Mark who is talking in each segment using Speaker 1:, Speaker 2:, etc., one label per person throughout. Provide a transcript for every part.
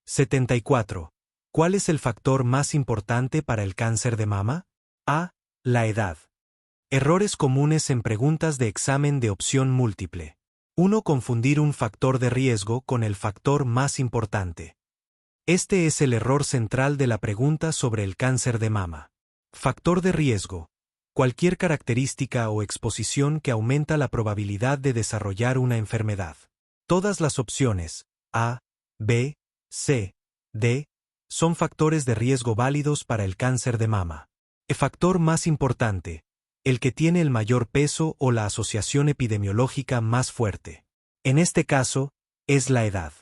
Speaker 1: 74. ¿Cuál es el factor más importante para el cáncer de mama? A. La edad. Errores comunes en preguntas de examen de opción múltiple. 1. Confundir un factor de riesgo con el factor más importante. Este es el error central de la pregunta sobre el cáncer de mama. Factor de riesgo. Cualquier característica o exposición que aumenta la probabilidad de desarrollar una enfermedad. Todas las opciones, A, B, C, D, son factores de riesgo válidos para el cáncer de mama. El factor más importante, el que tiene el mayor peso o la asociación epidemiológica más fuerte. En este caso, es la edad.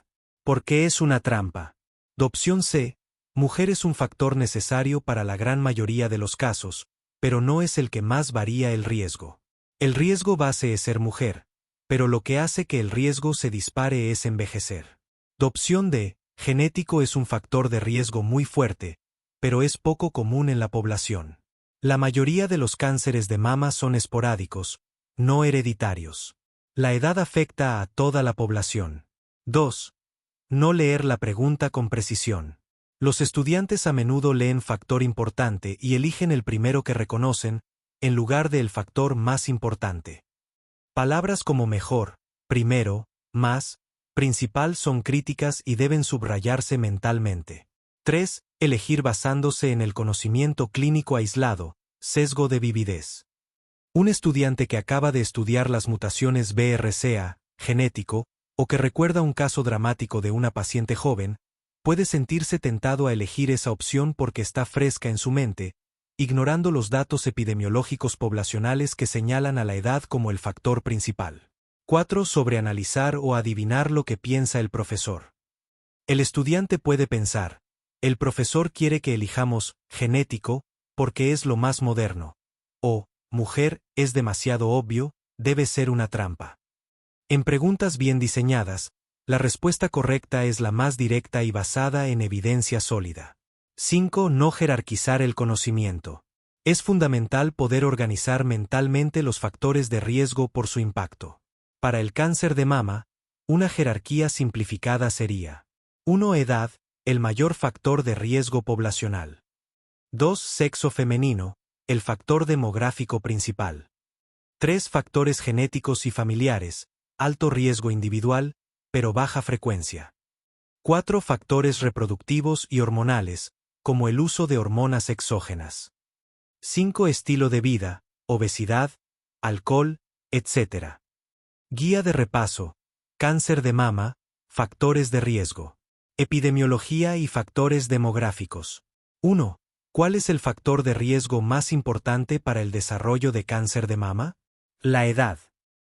Speaker 1: ¿Por qué es una trampa? De opción C, mujer es un factor necesario para la gran mayoría de los casos, pero no es el que más varía el riesgo. El riesgo base es ser mujer, pero lo que hace que el riesgo se dispare es envejecer. De opción D, genético es un factor de riesgo muy fuerte, pero es poco común en la población. La mayoría de los cánceres de mama son esporádicos, no hereditarios. La edad afecta a toda la población. 2. No leer la pregunta con precisión. Los estudiantes a menudo leen factor importante y eligen el primero que reconocen, en lugar del factor más importante. Palabras como mejor, primero, más, principal son críticas y deben subrayarse mentalmente. 3. Elegir basándose en el conocimiento clínico aislado, sesgo de vividez. Un estudiante que acaba de estudiar las mutaciones BRCA, genético, o que recuerda un caso dramático de una paciente joven, puede sentirse tentado a elegir esa opción porque está fresca en su mente, ignorando los datos epidemiológicos poblacionales que señalan a la edad como el factor principal. 4. Sobreanalizar o adivinar lo que piensa el profesor. El estudiante puede pensar, el profesor quiere que elijamos genético porque es lo más moderno, o mujer es demasiado obvio, debe ser una trampa. En preguntas bien diseñadas, la respuesta correcta es la más directa y basada en evidencia sólida. 5. No jerarquizar el conocimiento. Es fundamental poder organizar mentalmente los factores de riesgo por su impacto. Para el cáncer de mama, una jerarquía simplificada sería: 1. Edad, el mayor factor de riesgo poblacional. 2. Sexo femenino, el factor demográfico principal. 3. Factores genéticos y familiares, alto riesgo individual, pero baja frecuencia. 4. Factores reproductivos y hormonales, como el uso de hormonas exógenas. 5. Estilo de vida, obesidad, alcohol, etc. Guía de repaso: cáncer de mama, factores de riesgo. Epidemiología y factores demográficos. 1. ¿Cuál es el factor de riesgo más importante para el desarrollo de cáncer de mama? La edad.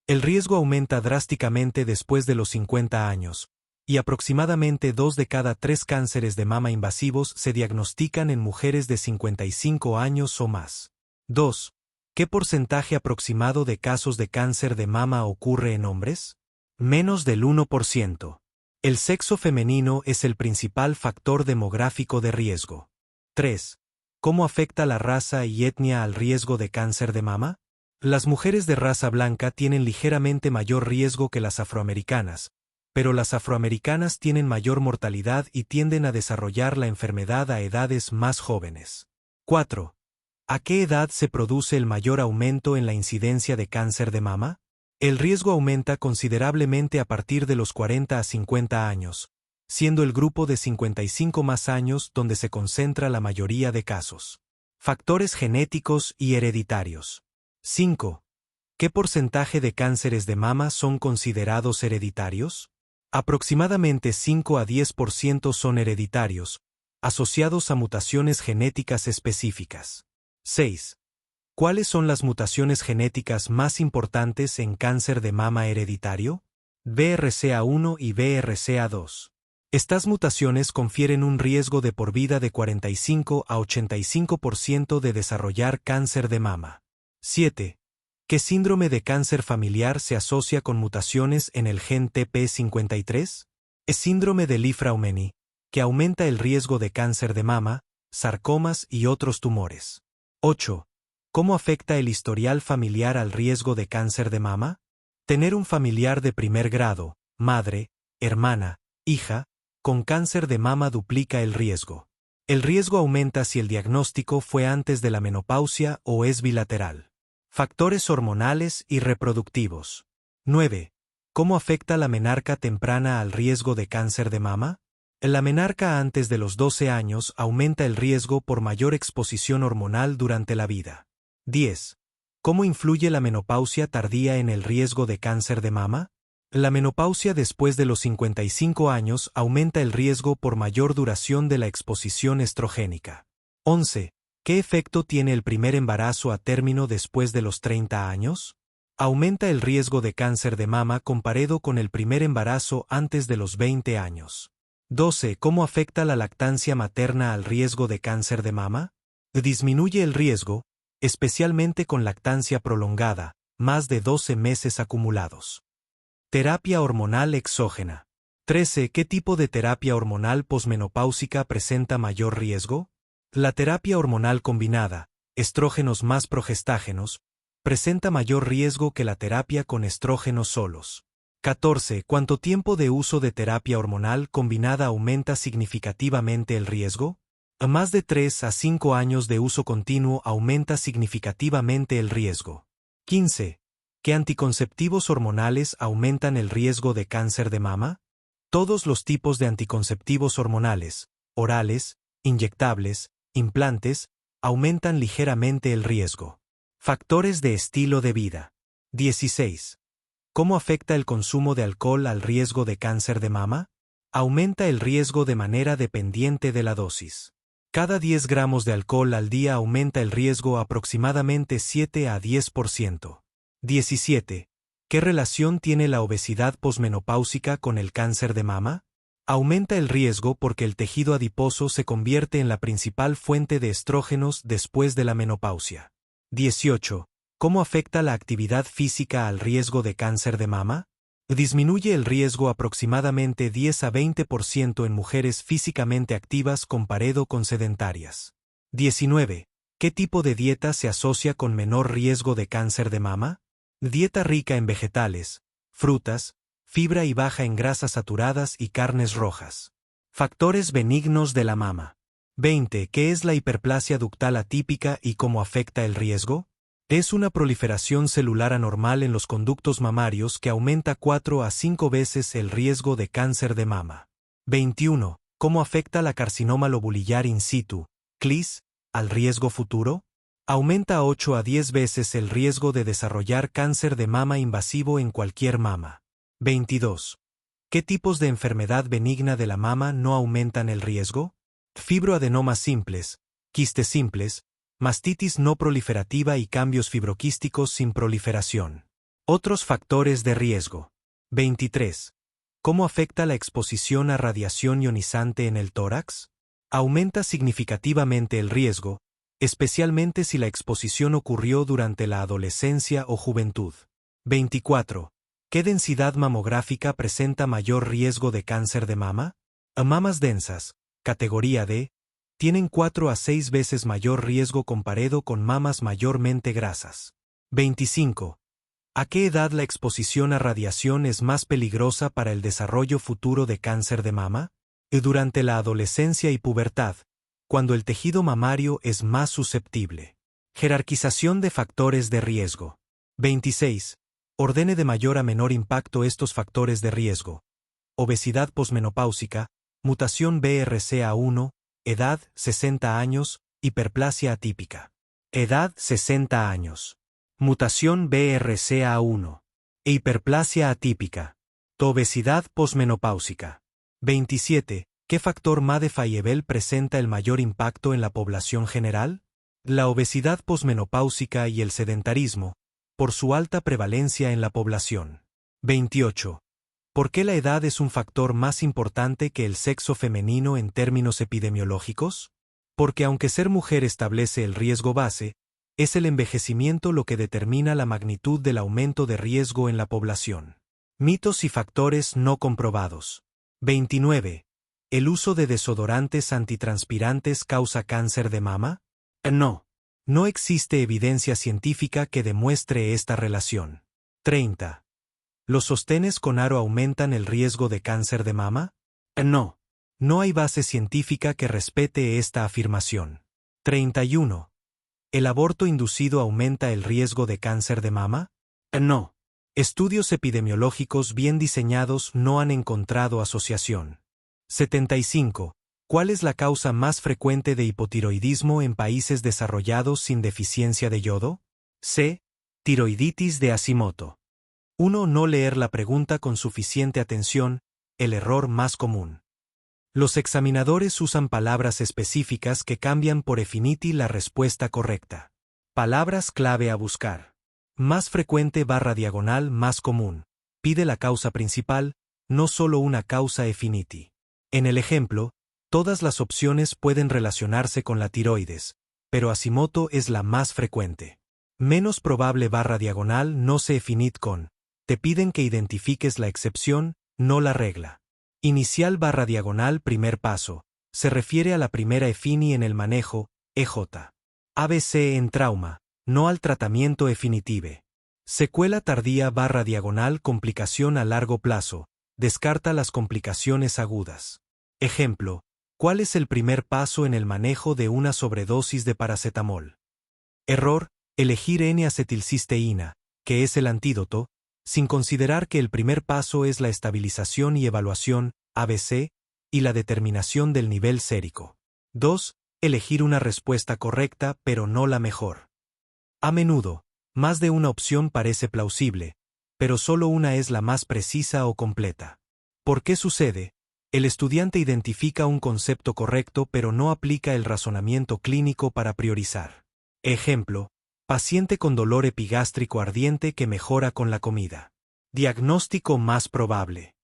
Speaker 1: El riesgo aumenta drásticamente después de los 50 años, y aproximadamente 2 de cada 3 cánceres de mama invasivos se diagnostican en mujeres de 55 años o más. 2. ¿Qué porcentaje aproximado de casos de cáncer de mama ocurre en hombres? Menos del 1%. El sexo femenino es el principal factor demográfico de riesgo. 3. ¿Cómo afecta la raza y etnia al riesgo de cáncer de mama? Las mujeres de raza blanca tienen ligeramente mayor riesgo que las afroamericanas, pero las afroamericanas tienen mayor mortalidad y tienden a desarrollar la enfermedad a edades más jóvenes. 4. ¿A qué edad se produce el mayor aumento en la incidencia de cáncer de mama? El riesgo aumenta considerablemente a partir de los 40 a 50 años, siendo el grupo de 55 más años donde se concentra la mayoría de casos. Factores genéticos y hereditarios. 5. ¿Qué porcentaje de cánceres de mama son considerados hereditarios? Aproximadamente 5 a 10% son hereditarios, asociados a mutaciones genéticas específicas. 6. ¿Cuáles son las mutaciones genéticas más importantes en cáncer de mama hereditario? BRCA1 y BRCA2. Estas mutaciones confieren un riesgo de por vida de 45 a 85% de desarrollar cáncer de mama. 7. ¿Qué síndrome de cáncer familiar se asocia con mutaciones en el gen TP53? Es síndrome de Li-Fraumeni, que aumenta el riesgo de cáncer de mama, sarcomas y otros tumores. 8. ¿Cómo afecta el historial familiar al riesgo de cáncer de mama? Tener un familiar de primer grado, madre, hermana, hija, con cáncer de mama duplica el riesgo. El riesgo aumenta si el diagnóstico fue antes de la menopausia o es bilateral. Factores hormonales y reproductivos. 9. ¿Cómo afecta la menarca temprana al riesgo de cáncer de mama? La menarca antes de los 12 años aumenta el riesgo por mayor exposición hormonal durante la vida. 10. ¿Cómo influye la menopausia tardía en el riesgo de cáncer de mama? La menopausia después de los 55 años aumenta el riesgo por mayor duración de la exposición estrogénica. 11. ¿Qué efecto tiene el primer embarazo a término después de los 30 años? Aumenta el riesgo de cáncer de mama comparado con el primer embarazo antes de los 20 años. 12. ¿Cómo afecta la lactancia materna al riesgo de cáncer de mama? Disminuye el riesgo, especialmente con lactancia prolongada, más de 12 meses acumulados. Terapia hormonal exógena. 13. ¿Qué tipo de terapia hormonal posmenopáusica presenta mayor riesgo? La terapia hormonal combinada, estrógenos más progestágenos, presenta mayor riesgo que la terapia con estrógenos solos. 14. ¿Cuánto tiempo de uso de terapia hormonal combinada aumenta significativamente el riesgo? A más de 3 a 5 años de uso continuo aumenta significativamente el riesgo. 15. ¿Qué anticonceptivos hormonales aumentan el riesgo de cáncer de mama? Todos los tipos de anticonceptivos hormonales, orales, inyectables, implantes, aumentan ligeramente el riesgo. Factores de estilo de vida. 16. ¿Cómo afecta el consumo de alcohol al riesgo de cáncer de mama? Aumenta el riesgo de manera dependiente de la dosis. Cada 10 gramos de alcohol al día aumenta el riesgo aproximadamente 7 a 10%. 17. ¿Qué relación tiene la obesidad posmenopáusica con el cáncer de mama? Aumenta el riesgo porque el tejido adiposo se convierte en la principal fuente de estrógenos después de la menopausia. 18. ¿Cómo afecta la actividad física al riesgo de cáncer de mama? Disminuye el riesgo aproximadamente 10 a 20% en mujeres físicamente activas comparado con sedentarias. 19. ¿Qué tipo de dieta se asocia con menor riesgo de cáncer de mama? Dieta rica en vegetales, frutas, fibra y baja en grasas saturadas y carnes rojas. Factores benignos de la mama. 20. ¿Qué es la hiperplasia ductal atípica y cómo afecta el riesgo? Es una proliferación celular anormal en los conductos mamarios que aumenta 4 a 5 veces el riesgo de cáncer de mama. 21. ¿Cómo afecta la carcinoma lobulillar in situ, CLIS, al riesgo futuro? Aumenta 8 a 10 veces el riesgo de desarrollar cáncer de mama invasivo en cualquier mama. 22. ¿Qué tipos de enfermedad benigna de la mama no aumentan el riesgo? Fibroadenomas simples, quistes simples, mastitis no proliferativa y cambios fibroquísticos sin proliferación. Otros factores de riesgo. 23. ¿Cómo afecta la exposición a radiación ionizante en el tórax? Aumenta significativamente el riesgo, especialmente si la exposición ocurrió durante la adolescencia o juventud. 24. ¿Qué densidad mamográfica presenta mayor riesgo de cáncer de mama? Mamas densas, categoría D, tienen 4 a 6 veces mayor riesgo comparado con mamas mayormente grasas. 25. ¿A qué edad la exposición a radiación es más peligrosa para el desarrollo futuro de cáncer de mama? Durante la adolescencia y pubertad, cuando el tejido mamario es más susceptible. Jerarquización de factores de riesgo. 26. Ordene de mayor a menor impacto estos factores de riesgo. Obesidad posmenopáusica, mutación BRCA1, edad 60 años, hiperplasia atípica. Edad 60 años. Mutación BRCA1. Hiperplasia atípica. Obesidad posmenopáusica. 27. ¿Qué factor Maddey-Fayebel presenta el mayor impacto en la población general? La obesidad posmenopáusica y el sedentarismo, por su alta prevalencia en la población. 28. ¿Por qué la edad es un factor más importante que el sexo femenino en términos epidemiológicos? Porque aunque ser mujer establece el riesgo base, es el envejecimiento lo que determina la magnitud del aumento de riesgo en la población. Mitos y factores no comprobados. 29. ¿El uso de desodorantes antitranspirantes causa cáncer de mama? No. No existe evidencia científica que demuestre esta relación. 30. ¿Los sostenes con aro aumentan el riesgo de cáncer de mama? No. No hay base científica que respete esta afirmación. 31. ¿El aborto inducido aumenta el riesgo de cáncer de mama? No. Estudios epidemiológicos bien diseñados no han encontrado asociación. 75. ¿Cuál es la causa más frecuente de hipotiroidismo en países desarrollados sin deficiencia de yodo? C. Tiroiditis de Hashimoto. 1. No leer la pregunta con suficiente atención, el error más común. Los examinadores usan palabras específicas que cambian por infinity la respuesta correcta. Palabras clave a buscar. Más frecuente /diagonal más común. Pide la causa principal, no solo una causa infinity. En el ejemplo, todas las opciones pueden relacionarse con la tiroides, pero Hashimoto es la más frecuente. Menos probable /diagonal no se infinite con. Te piden que identifiques la excepción, no la regla. Inicial /diagonal primer paso. Se refiere a la primera EFINI en el manejo, EJ. ABC en trauma, no al tratamiento definitive. Secuela tardía /diagonal complicación a largo plazo. Descarta las complicaciones agudas. Ejemplo, ¿cuál es el primer paso en el manejo de una sobredosis de paracetamol? Error, elegir N-acetilcisteína, que es el antídoto, sin considerar que el primer paso es la estabilización y evaluación, ABC, y la determinación del nivel sérico. 2. Elegir una respuesta correcta pero no la mejor. A menudo, más de una opción parece plausible, pero solo una es la más precisa o completa. ¿Por qué sucede? El estudiante identifica un concepto correcto pero no aplica el razonamiento clínico para priorizar. Ejemplo, paciente con dolor epigástrico ardiente que mejora con la comida. Diagnóstico más probable.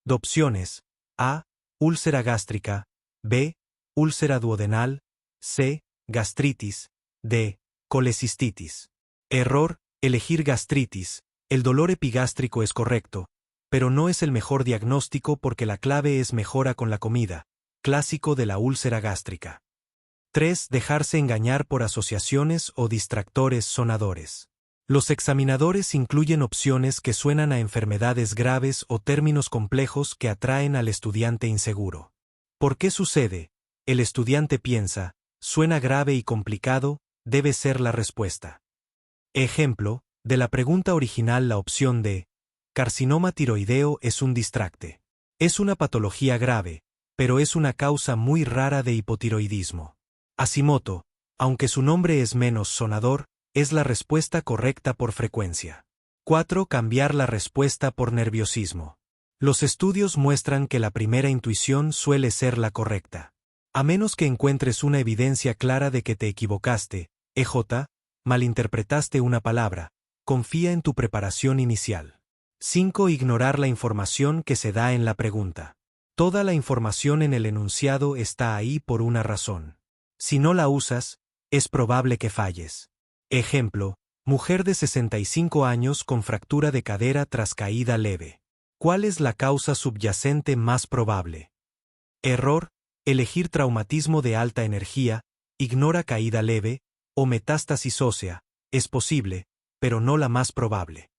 Speaker 1: De opciones: A. Úlcera gástrica. B. Úlcera duodenal. C. Gastritis. D. Colecistitis. Error, elegir gastritis. El dolor epigástrico es correcto, pero no es el mejor diagnóstico porque la clave es mejora con la comida, clásico de la úlcera gástrica. 3. Dejarse engañar por asociaciones o distractores sonadores. Los examinadores incluyen opciones que suenan a enfermedades graves o términos complejos que atraen al estudiante inseguro. ¿Por qué sucede? El estudiante piensa, suena grave y complicado, debe ser la respuesta. Ejemplo, de la pregunta original la opción D. Carcinoma tiroideo es un distracte. Es una patología grave, pero es una causa muy rara de hipotiroidismo. Hashimoto, aunque su nombre es menos sonador, es la respuesta correcta por frecuencia. 4. Cambiar la respuesta por nerviosismo. Los estudios muestran que la primera intuición suele ser la correcta. A menos que encuentres una evidencia clara de que te equivocaste, EJ, malinterpretaste una palabra, confía en tu preparación inicial. 5. Ignorar la información que se da en la pregunta. Toda la información en el enunciado está ahí por una razón. Si no la usas, es probable que falles. Ejemplo, mujer de 65 años con fractura de cadera tras caída leve. ¿Cuál es la causa subyacente más probable? Error, elegir traumatismo de alta energía, ignora caída leve, o metástasis ósea, es posible, pero no la más probable.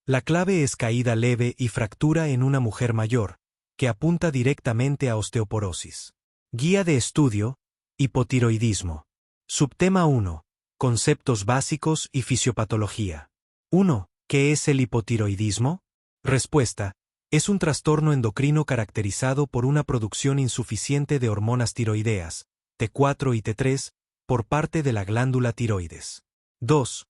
Speaker 1: La clave es caída leve y fractura en una mujer mayor, que apunta directamente a osteoporosis. Guía de estudio, hipotiroidismo. Subtema 1. Conceptos básicos y fisiopatología. 1. ¿Qué es el hipotiroidismo? Respuesta. Es un trastorno endocrino caracterizado por una producción insuficiente de hormonas tiroideas, T4 y T3, por parte de la glándula tiroides. 2.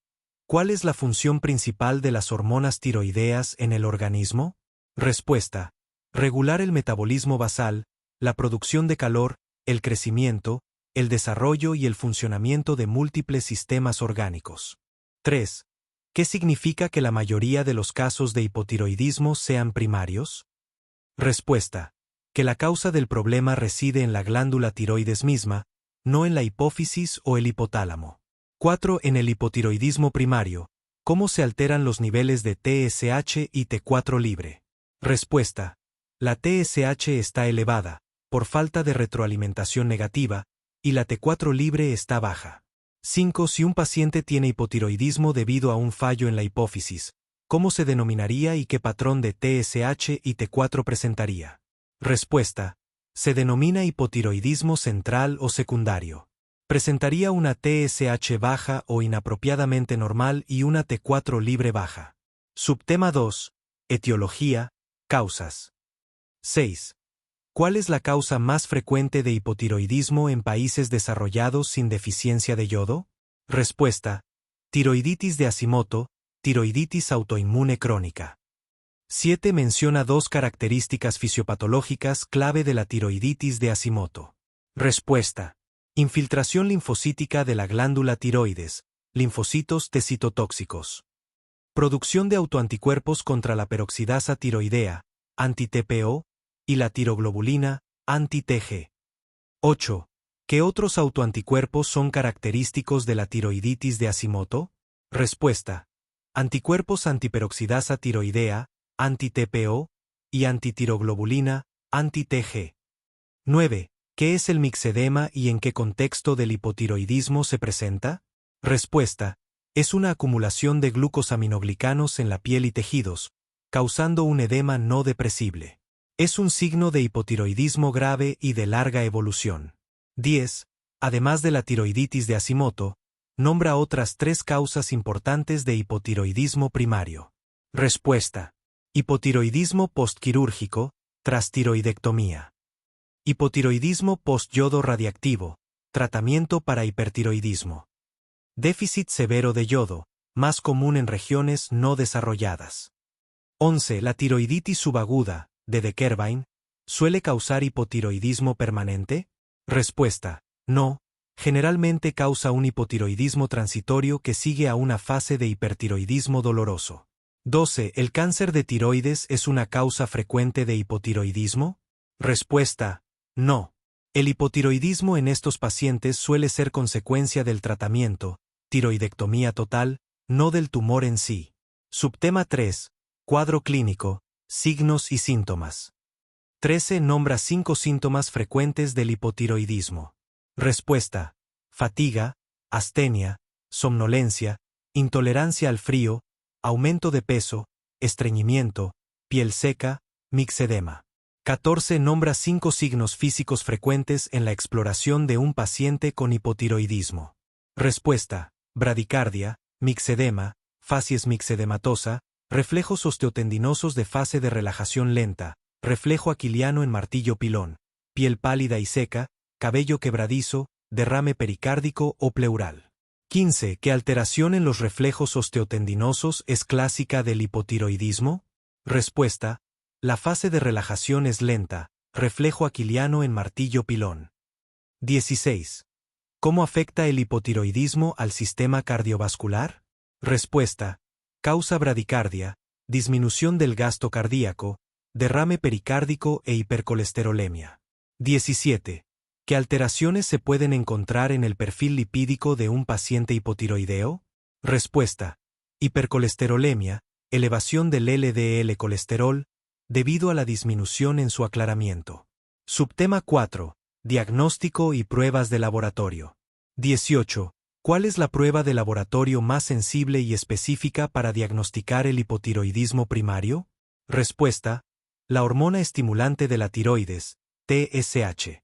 Speaker 1: ¿Cuál es la función principal de las hormonas tiroideas en el organismo? Respuesta. Regular el metabolismo basal, la producción de calor, el crecimiento, el desarrollo y el funcionamiento de múltiples sistemas orgánicos. 3. ¿Qué significa que la mayoría de los casos de hipotiroidismo sean primarios? Respuesta. Que la causa del problema reside en la glándula tiroides misma, no en la hipófisis o el hipotálamo. 4. En el hipotiroidismo primario, ¿cómo se alteran los niveles de TSH y T4 libre? Respuesta. La TSH está elevada, por falta de retroalimentación negativa, y la T4 libre está baja. 5. Si un paciente tiene hipotiroidismo debido a un fallo en la hipófisis, ¿cómo se denominaría y qué patrón de TSH y T4 presentaría? Respuesta. Se denomina hipotiroidismo central o secundario. Presentaría una TSH baja o inapropiadamente normal y una T4 libre baja. Subtema 2. Etiología, causas. 6. ¿Cuál es la causa más frecuente de hipotiroidismo en países desarrollados sin deficiencia de yodo? Respuesta: tiroiditis de Hashimoto, tiroiditis autoinmune crónica. 7. Menciona dos características fisiopatológicas clave de la tiroiditis de Hashimoto. Respuesta: infiltración linfocítica de la glándula tiroides, linfocitos T citotóxicos. Producción de autoanticuerpos contra la peroxidasa tiroidea, anti-TPO, y la tiroglobulina, anti-TG. 8. ¿Qué otros autoanticuerpos son característicos de la tiroiditis de Hashimoto? Respuesta: anticuerpos antiperoxidasa tiroidea, anti-TPO, y antitiroglobulina, anti-TG. 9. ¿Qué es el mixedema y en qué contexto del hipotiroidismo se presenta? Respuesta: es una acumulación de glucosaminoglicanos en la piel y tejidos, causando un edema no depresible. Es un signo de hipotiroidismo grave y de larga evolución. 10. Además de la tiroiditis de Hashimoto, nombra otras 3 causas importantes de hipotiroidismo primario. Respuesta: hipotiroidismo postquirúrgico, tras tiroidectomía. Hipotiroidismo postyodo radiactivo, tratamiento para hipertiroidismo. Déficit severo de yodo, más común en regiones no desarrolladas. 11. La tiroiditis subaguda, de Dequervain, ¿suele causar hipotiroidismo permanente? Respuesta: no, generalmente causa un hipotiroidismo transitorio que sigue a una fase de hipertiroidismo doloroso. 12. ¿El cáncer de tiroides es una causa frecuente de hipotiroidismo? Respuesta: no. El hipotiroidismo en estos pacientes suele ser consecuencia del tratamiento, tiroidectomía total, no del tumor en sí. Subtema 3. Cuadro clínico, signos y síntomas. 13. Nombra 5 síntomas frecuentes del hipotiroidismo. Respuesta: fatiga, astenia, somnolencia, intolerancia al frío, aumento de peso, estreñimiento, piel seca, mixedema. 14. Nombra 5 signos físicos frecuentes en la exploración de un paciente con hipotiroidismo. Respuesta: bradicardia, mixedema, facies mixedematosa, reflejos osteotendinosos de fase de relajación lenta, reflejo aquiliano en martillo pilón, piel pálida y seca, cabello quebradizo, derrame pericárdico o pleural. 15. ¿Qué alteración en los reflejos osteotendinosos es clásica del hipotiroidismo? Respuesta: la fase de relajación es lenta, reflejo aquiliano en martillo pilón. 16. ¿Cómo afecta el hipotiroidismo al sistema cardiovascular? Respuesta: causa bradicardia, disminución del gasto cardíaco, derrame pericárdico e hipercolesterolemia. 17. ¿Qué alteraciones se pueden encontrar en el perfil lipídico de un paciente hipotiroideo? Respuesta: hipercolesterolemia, elevación del LDL colesterol, debido a la disminución en su aclaramiento. Subtema 4. Diagnóstico y pruebas de laboratorio. 18. ¿Cuál es la prueba de laboratorio más sensible y específica para diagnosticar el hipotiroidismo primario? Respuesta: la hormona estimulante de la tiroides, TSH.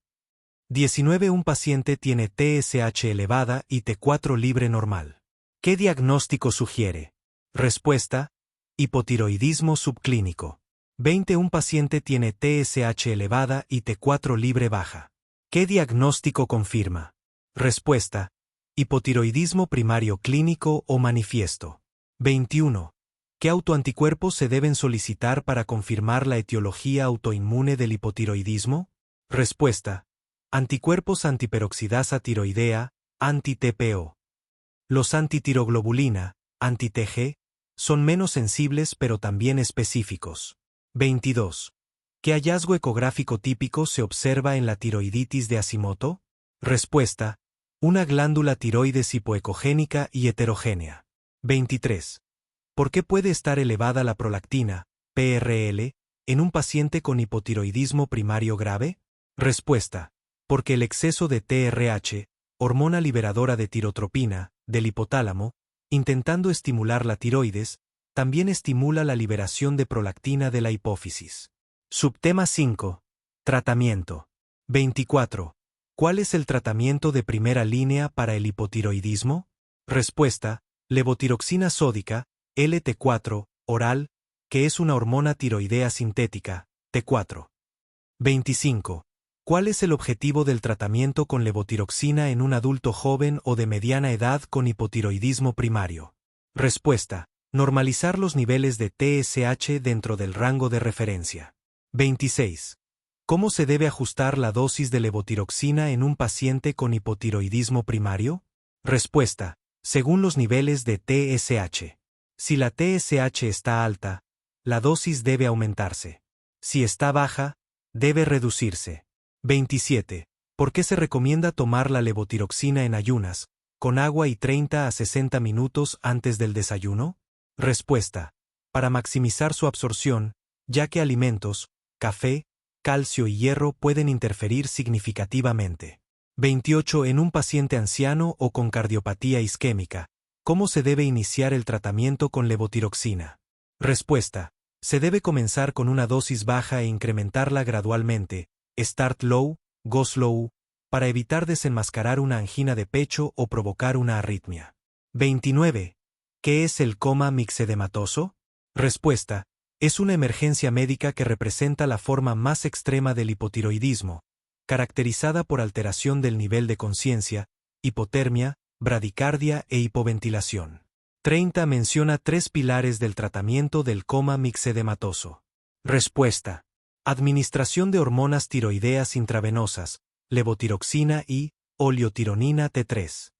Speaker 1: 19. Un paciente tiene TSH elevada y T4 libre normal. ¿Qué diagnóstico sugiere? Respuesta: hipotiroidismo subclínico. 20. Un paciente tiene TSH elevada y T4 libre baja. ¿Qué diagnóstico confirma? Respuesta: hipotiroidismo primario clínico o manifiesto. 21. ¿Qué autoanticuerpos se deben solicitar para confirmar la etiología autoinmune del hipotiroidismo? Respuesta: anticuerpos antiperoxidasa tiroidea, anti-TPO. Los antitiroglobulina, anti-TG, son menos sensibles pero también específicos. 22. ¿Qué hallazgo ecográfico típico se observa en la tiroiditis de Hashimoto? Respuesta: una glándula tiroides hipoecogénica y heterogénea. 23. ¿Por qué puede estar elevada la prolactina, PRL, en un paciente con hipotiroidismo primario grave? Respuesta: porque el exceso de TRH, hormona liberadora de tirotropina, del hipotálamo, intentando estimular la tiroides, también estimula la liberación de prolactina de la hipófisis. Subtema 5. Tratamiento. 24. ¿Cuál es el tratamiento de primera línea para el hipotiroidismo? Respuesta: levotiroxina sódica, LT4, oral, que es una hormona tiroidea sintética, T4. 25. ¿Cuál es el objetivo del tratamiento con levotiroxina en un adulto joven o de mediana edad con hipotiroidismo primario? Respuesta: normalizar los niveles de TSH dentro del rango de referencia. 26. ¿Cómo se debe ajustar la dosis de levotiroxina en un paciente con hipotiroidismo primario? Respuesta: según los niveles de TSH. Si la TSH está alta, la dosis debe aumentarse. Si está baja, debe reducirse. 27. ¿Por qué se recomienda tomar la levotiroxina en ayunas, con agua y 30 a 60 minutos antes del desayuno? Respuesta: para maximizar su absorción, ya que alimentos, café, calcio y hierro pueden interferir significativamente. 28. En un paciente anciano o con cardiopatía isquémica, ¿cómo se debe iniciar el tratamiento con levotiroxina? Respuesta: se debe comenzar con una dosis baja e incrementarla gradualmente, start low, go slow, para evitar desenmascarar una angina de pecho o provocar una arritmia. 29. ¿Qué es el coma mixedematoso? Respuesta: es una emergencia médica que representa la forma más extrema del hipotiroidismo, caracterizada por alteración del nivel de conciencia, hipotermia, bradicardia e hipoventilación. 30. Menciona 3 pilares del tratamiento del coma mixedematoso. Respuesta: administración de hormonas tiroideas intravenosas, levotiroxina y oliotironina T3.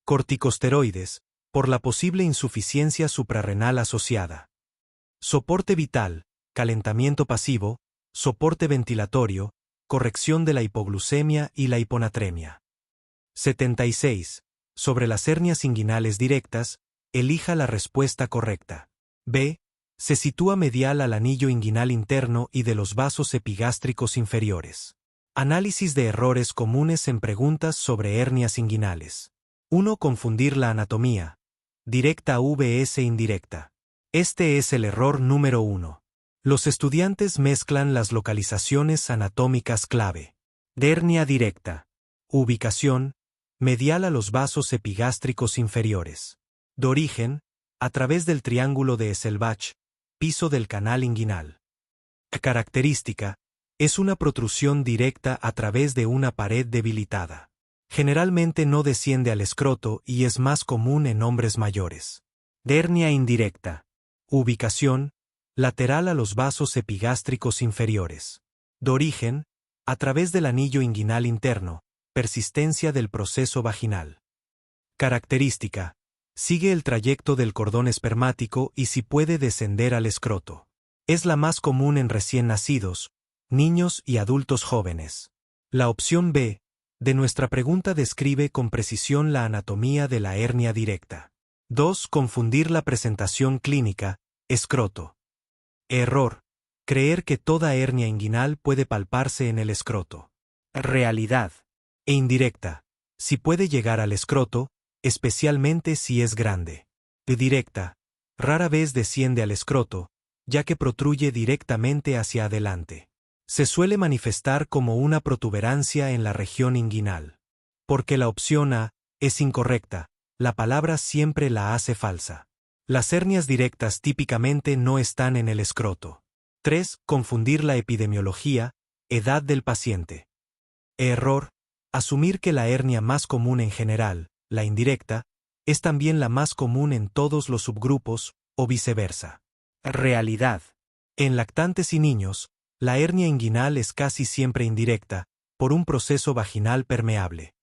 Speaker 1: Corticosteroides, por la posible insuficiencia suprarrenal asociada. Soporte vital, calentamiento pasivo, soporte ventilatorio, corrección de la hipoglucemia y la hiponatremia. 76. Sobre las hernias inguinales directas, elija la respuesta correcta. B. Se sitúa medial al anillo inguinal interno y de los vasos epigástricos inferiores. Análisis de errores comunes en preguntas sobre hernias inguinales. 1. Confundir la anatomía. Directa vs indirecta. Este es el error número 1. Los estudiantes mezclan las localizaciones anatómicas clave. De hernia directa. Ubicación: medial a los vasos epigástricos inferiores. De origen: a través del triángulo de Esselbach, piso del canal inguinal. Característica: es una protrusión directa a través de una pared debilitada. Generalmente no desciende al escroto y es más común en hombres mayores. De hernia indirecta. Ubicación: lateral a los vasos epigástricos inferiores. De origen: a través del anillo inguinal interno, persistencia del proceso vaginal. Característica: sigue el trayecto del cordón espermático y si puede descender al escroto. Es la más común en recién nacidos, niños y adultos jóvenes. La opción B de nuestra pregunta describe con precisión la anatomía de la hernia directa. 2. Confundir la presentación clínica, escroto. Error: creer que toda hernia inguinal puede palparse en el escroto. Realidad: e indirecta: si puede llegar al escroto, especialmente si es grande. Directa: rara vez desciende al escroto, ya que protruye directamente hacia adelante. Se suele manifestar como una protuberancia en la región inguinal. Porque la opción A es incorrecta, la palabra siempre la hace falsa. Las hernias directas típicamente no están en el escroto. 3. Confundir la epidemiología, edad del paciente. Error: asumir que la hernia más común en general, la indirecta, es también la más común en todos los subgrupos, o viceversa. Realidad: en lactantes y niños, la hernia inguinal es casi siempre indirecta, por un proceso vaginal permeable.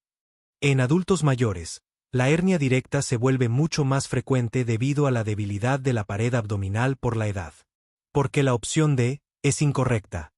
Speaker 1: En adultos mayores, la hernia directa se vuelve mucho más frecuente debido a la debilidad de la pared abdominal por la edad. Porque la opción D es incorrecta.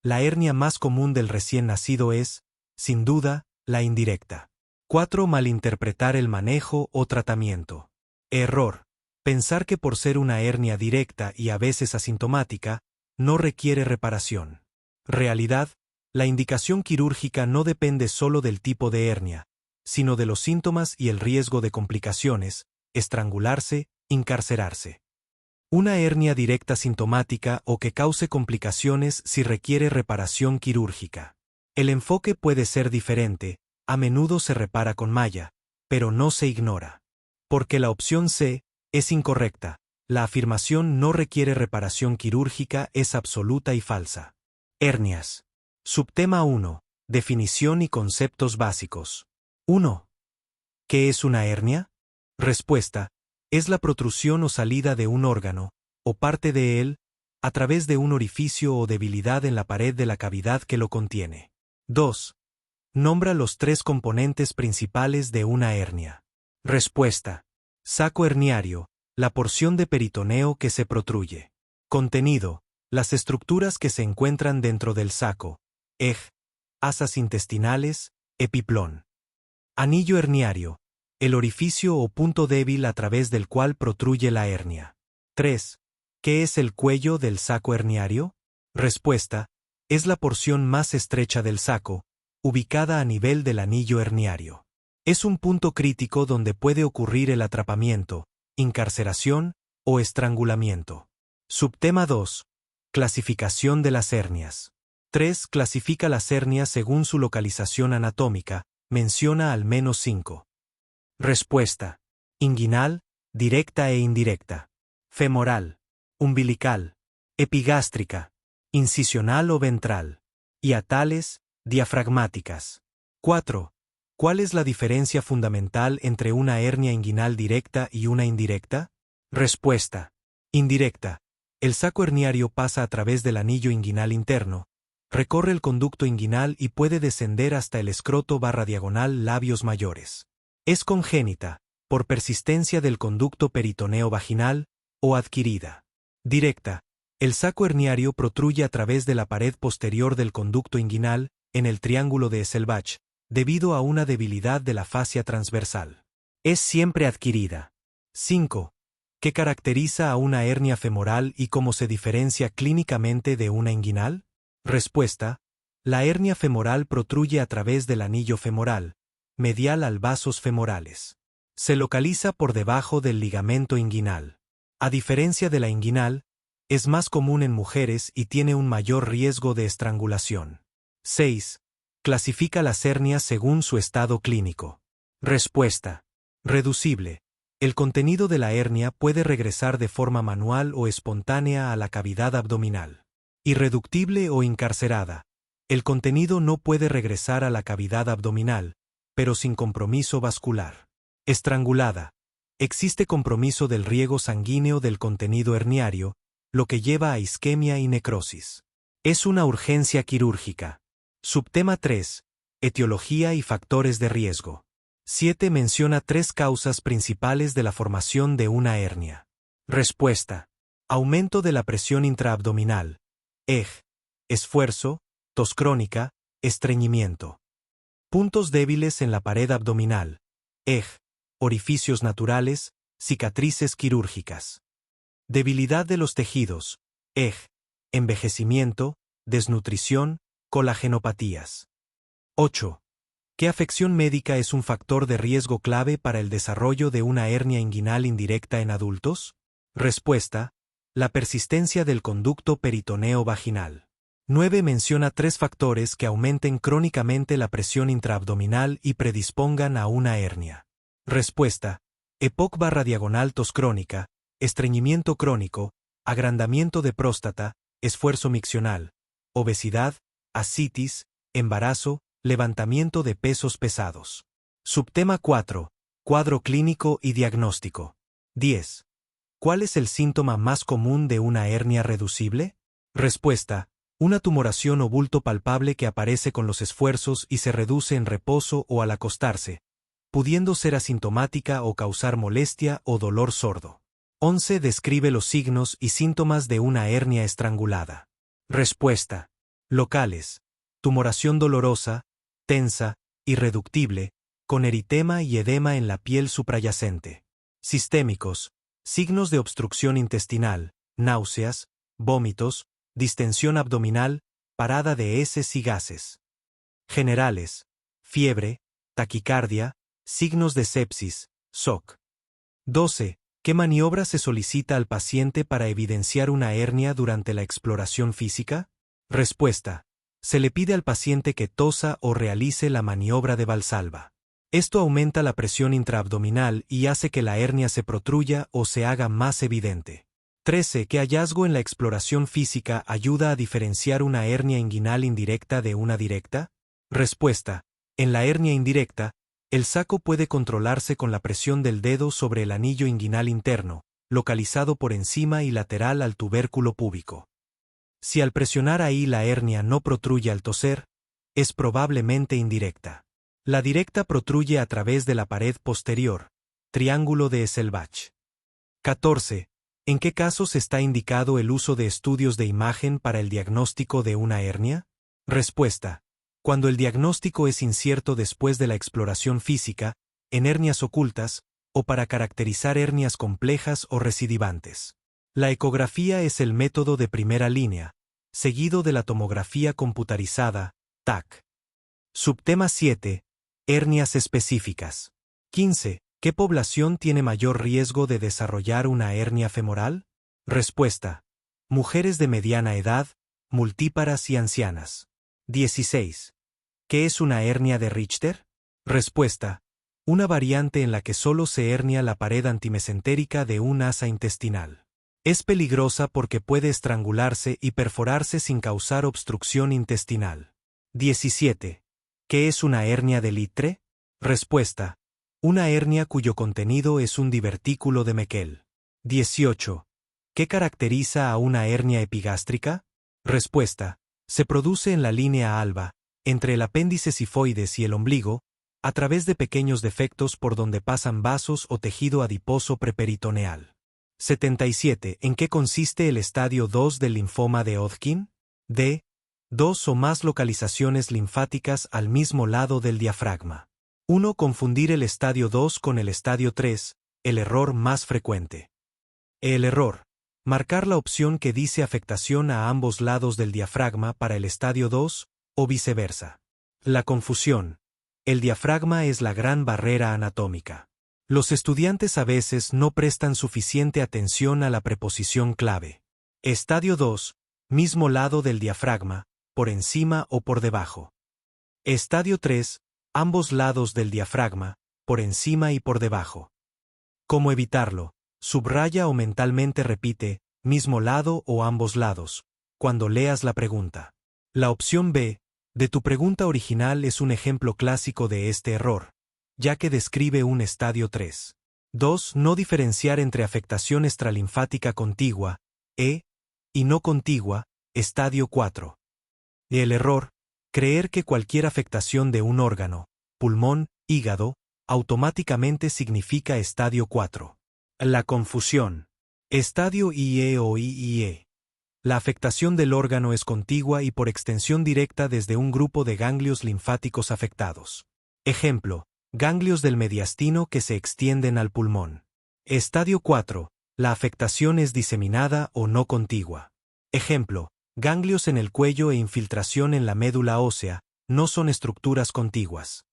Speaker 1: La hernia más común del recién nacido es, sin duda, la indirecta. 4. Malinterpretar el manejo o tratamiento. Error: pensar que por ser una hernia directa y a veces asintomática, no requiere reparación. Realidad: la indicación quirúrgica no depende solo del tipo de hernia, sino de los síntomas y el riesgo de complicaciones, estrangularse, encarcerarse. Una hernia directa sintomática o que cause complicaciones si requiere reparación quirúrgica. El enfoque puede ser diferente, a menudo se repara con malla, pero no se ignora. Porque la opción C es incorrecta. La afirmación no requiere reparación quirúrgica es absoluta y falsa. Hernias. Subtema 1. Definición y conceptos básicos. 1. ¿Qué es una hernia? Respuesta. Es la protrusión o salida de un órgano, o parte de él, a través de un orificio o debilidad en la pared de la cavidad que lo contiene. 2. Nombra los tres componentes principales de una hernia. Respuesta. Saco herniario, la porción de peritoneo que se protruye. Contenido. Las estructuras que se encuentran dentro del saco. Asas intestinales, epiplón. Anillo herniario. El orificio o punto débil a través del cual protruye la hernia. 3. ¿Qué es el cuello del saco herniario? Respuesta. Es la porción más estrecha del saco, ubicada a nivel del anillo herniario. Es un punto crítico donde puede ocurrir el atrapamiento, incarceración o estrangulamiento. Subtema 2. Clasificación de las hernias. 3. Clasifica las hernias según su localización anatómica, menciona al menos 5. Respuesta. Inguinal, directa e indirecta. Femoral. Umbilical. Epigástrica. Incisional o ventral. Hiatales, diafragmáticas. 4. ¿Cuál es la diferencia fundamental entre una hernia inguinal directa y una indirecta? Respuesta. Indirecta. El saco herniario pasa a través del anillo inguinal interno, recorre el conducto inguinal y puede descender hasta el escroto/diagonal labios mayores. Es congénita, por persistencia del conducto peritoneo vaginal, o adquirida. Directa. El saco herniario protruye a través de la pared posterior del conducto inguinal, en el triángulo de Esselbach, debido a una debilidad de la fascia transversal. Es siempre adquirida. 5. ¿Qué caracteriza a una hernia femoral y cómo se diferencia clínicamente de una inguinal? Respuesta. La hernia femoral protruye a través del anillo femoral, medial al vasos femorales. Se localiza por debajo del ligamento inguinal. A diferencia de la inguinal, es más común en mujeres y tiene un mayor riesgo de estrangulación. 6. Clasifica las hernias según su estado clínico. Respuesta. Reducible. El contenido de la hernia puede regresar de forma manual o espontánea a la cavidad abdominal. Irreductible o incarcerada. El contenido no puede regresar a la cavidad abdominal, pero sin compromiso vascular. Estrangulada. Existe compromiso del riego sanguíneo del contenido herniario, lo que lleva a isquemia y necrosis. Es una urgencia quirúrgica. Subtema 3. Etiología y factores de riesgo. 7. Menciona 3 causas principales de la formación de una hernia. Respuesta. Aumento de la presión intraabdominal. Esfuerzo, tos crónica, estreñimiento. Puntos débiles en la pared abdominal. Orificios naturales, cicatrices quirúrgicas. Debilidad de los tejidos. Envejecimiento, desnutrición, colagenopatías. 8. ¿Qué afección médica es un factor de riesgo clave para el desarrollo de una hernia inguinal indirecta en adultos? Respuesta. La persistencia del conducto peritoneo vaginal. 9. Menciona 3 factores que aumenten crónicamente la presión intraabdominal y predispongan a una hernia. Respuesta. EPOC/diagonal tos crónica, estreñimiento crónico, agrandamiento de próstata, esfuerzo miccional, obesidad, ascitis, embarazo, levantamiento de pesos pesados. Subtema 4. Cuadro clínico y diagnóstico. 10. ¿Cuál es el síntoma más común de una hernia reducible? Respuesta. Una tumoración o bulto palpable que aparece con los esfuerzos y se reduce en reposo o al acostarse, pudiendo ser asintomática o causar molestia o dolor sordo. 11. Describe los signos y síntomas de una hernia estrangulada. Respuesta. Locales. Tumoración dolorosa, tensa, irreductible, con eritema y edema en la piel suprayacente. Sistémicos. Signos de obstrucción intestinal, náuseas, vómitos, distensión abdominal, parada de heces y gases. Generales. Fiebre, taquicardia, signos de sepsis, SOC. 12. ¿Qué maniobra se solicita al paciente para evidenciar una hernia durante la exploración física? Respuesta. Se le pide al paciente que tosa o realice la maniobra de Valsalva. Esto aumenta la presión intraabdominal y hace que la hernia se protruya o se haga más evidente. 13. ¿Qué hallazgo en la exploración física ayuda a diferenciar una hernia inguinal indirecta de una directa? Respuesta. En la hernia indirecta, el saco puede controlarse con la presión del dedo sobre el anillo inguinal interno, localizado por encima y lateral al tubérculo púbico. Si al presionar ahí la hernia no protruye al toser, es probablemente indirecta. La directa protruye a través de la pared posterior, triángulo de Esselbach. 14. ¿En qué casos está indicado el uso de estudios de imagen para el diagnóstico de una hernia? Respuesta. Cuando el diagnóstico es incierto después de la exploración física, en hernias ocultas, o para caracterizar hernias complejas o recidivantes. La ecografía es el método de primera línea, seguido de la tomografía computarizada, TAC. Subtema 7. Hernias específicas. 15. ¿Qué población tiene mayor riesgo de desarrollar una hernia femoral? Respuesta. Mujeres de mediana edad, multíparas y ancianas. 16. ¿Qué es una hernia de Richter? Respuesta. Una variante en la que solo se hernia la pared antimesentérica de un asa intestinal. Es peligrosa porque puede estrangularse y perforarse sin causar obstrucción intestinal. 17. ¿Qué es una hernia de Litre? Respuesta. Una hernia cuyo contenido es un divertículo de Meckel. 18. ¿Qué caracteriza a una hernia epigástrica? Respuesta. Se produce en la línea alba, entre el apéndice sifoides y el ombligo, a través de pequeños defectos por donde pasan vasos o tejido adiposo preperitoneal. 77. ¿En qué consiste el estadio 2 del linfoma de Hodgkin? D. Dos o más localizaciones linfáticas al mismo lado del diafragma. 1. Confundir el estadio 2 con el estadio 3, el error más frecuente. El error. Marcar la opción que dice afectación a ambos lados del diafragma para el estadio 2, o viceversa. La confusión. El diafragma es la gran barrera anatómica. Los estudiantes a veces no prestan suficiente atención a la preposición clave. Estadio 2, mismo lado del diafragma, por encima o por debajo. Estadio 3, ambos lados del diafragma, por encima y por debajo. ¿Cómo evitarlo? Subraya o mentalmente repite, mismo lado o ambos lados, cuando leas la pregunta. La opción B, de tu pregunta original es un ejemplo clásico de este error, ya que describe un estadio 3. 2. No diferenciar entre afectación extralinfática contigua, E, y no contigua, estadio 4. El error, creer que cualquier afectación de un órgano, pulmón, hígado, automáticamente significa estadio 4. La confusión. Estadio IE o IIE. La afectación del órgano es contigua y por extensión directa desde un grupo de ganglios linfáticos afectados. Ejemplo, ganglios del mediastino que se extienden al pulmón. Estadio 4. La afectación es diseminada o no contigua. Ejemplo, ganglios en el cuello e infiltración en la médula ósea, no son estructuras contiguas.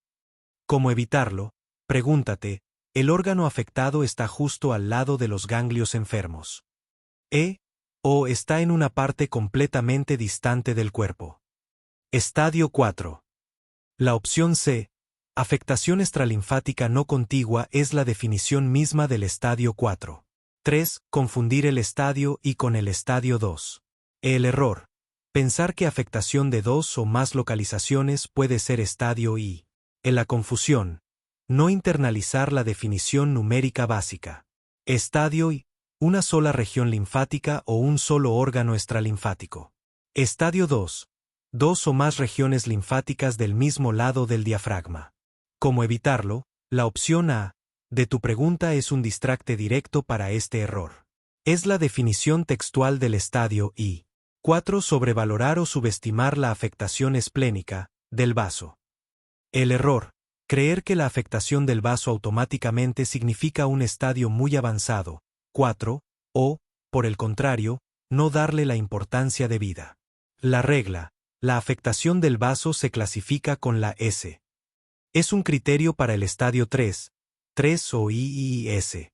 Speaker 1: ¿Cómo evitarlo? Pregúntate, ¿el órgano afectado está justo al lado de los ganglios enfermos? O está en una parte completamente distante del cuerpo. Estadio 4. La opción C, afectación extralinfática no contigua, es la definición misma del estadio 4. 3. Confundir el estadio I con el estadio 2. El error. Pensar que afectación de dos o más localizaciones puede ser estadio I. En la confusión. No internalizar la definición numérica básica. Estadio I. Una sola región linfática o un solo órgano extralinfático. Estadio 2. Dos o más regiones linfáticas del mismo lado del diafragma. ¿Cómo evitarlo? La opción A, de tu pregunta es un distracte directo para este error. Es la definición textual del estadio I. 4. Sobrevalorar o subestimar la afectación esplénica, del vaso. El error. Creer que la afectación del vaso automáticamente significa un estadio muy avanzado. 4. O, por el contrario, no darle la importancia debida. La regla. La afectación del vaso se clasifica con la S. Es un criterio para el estadio 3, 3 o IIS.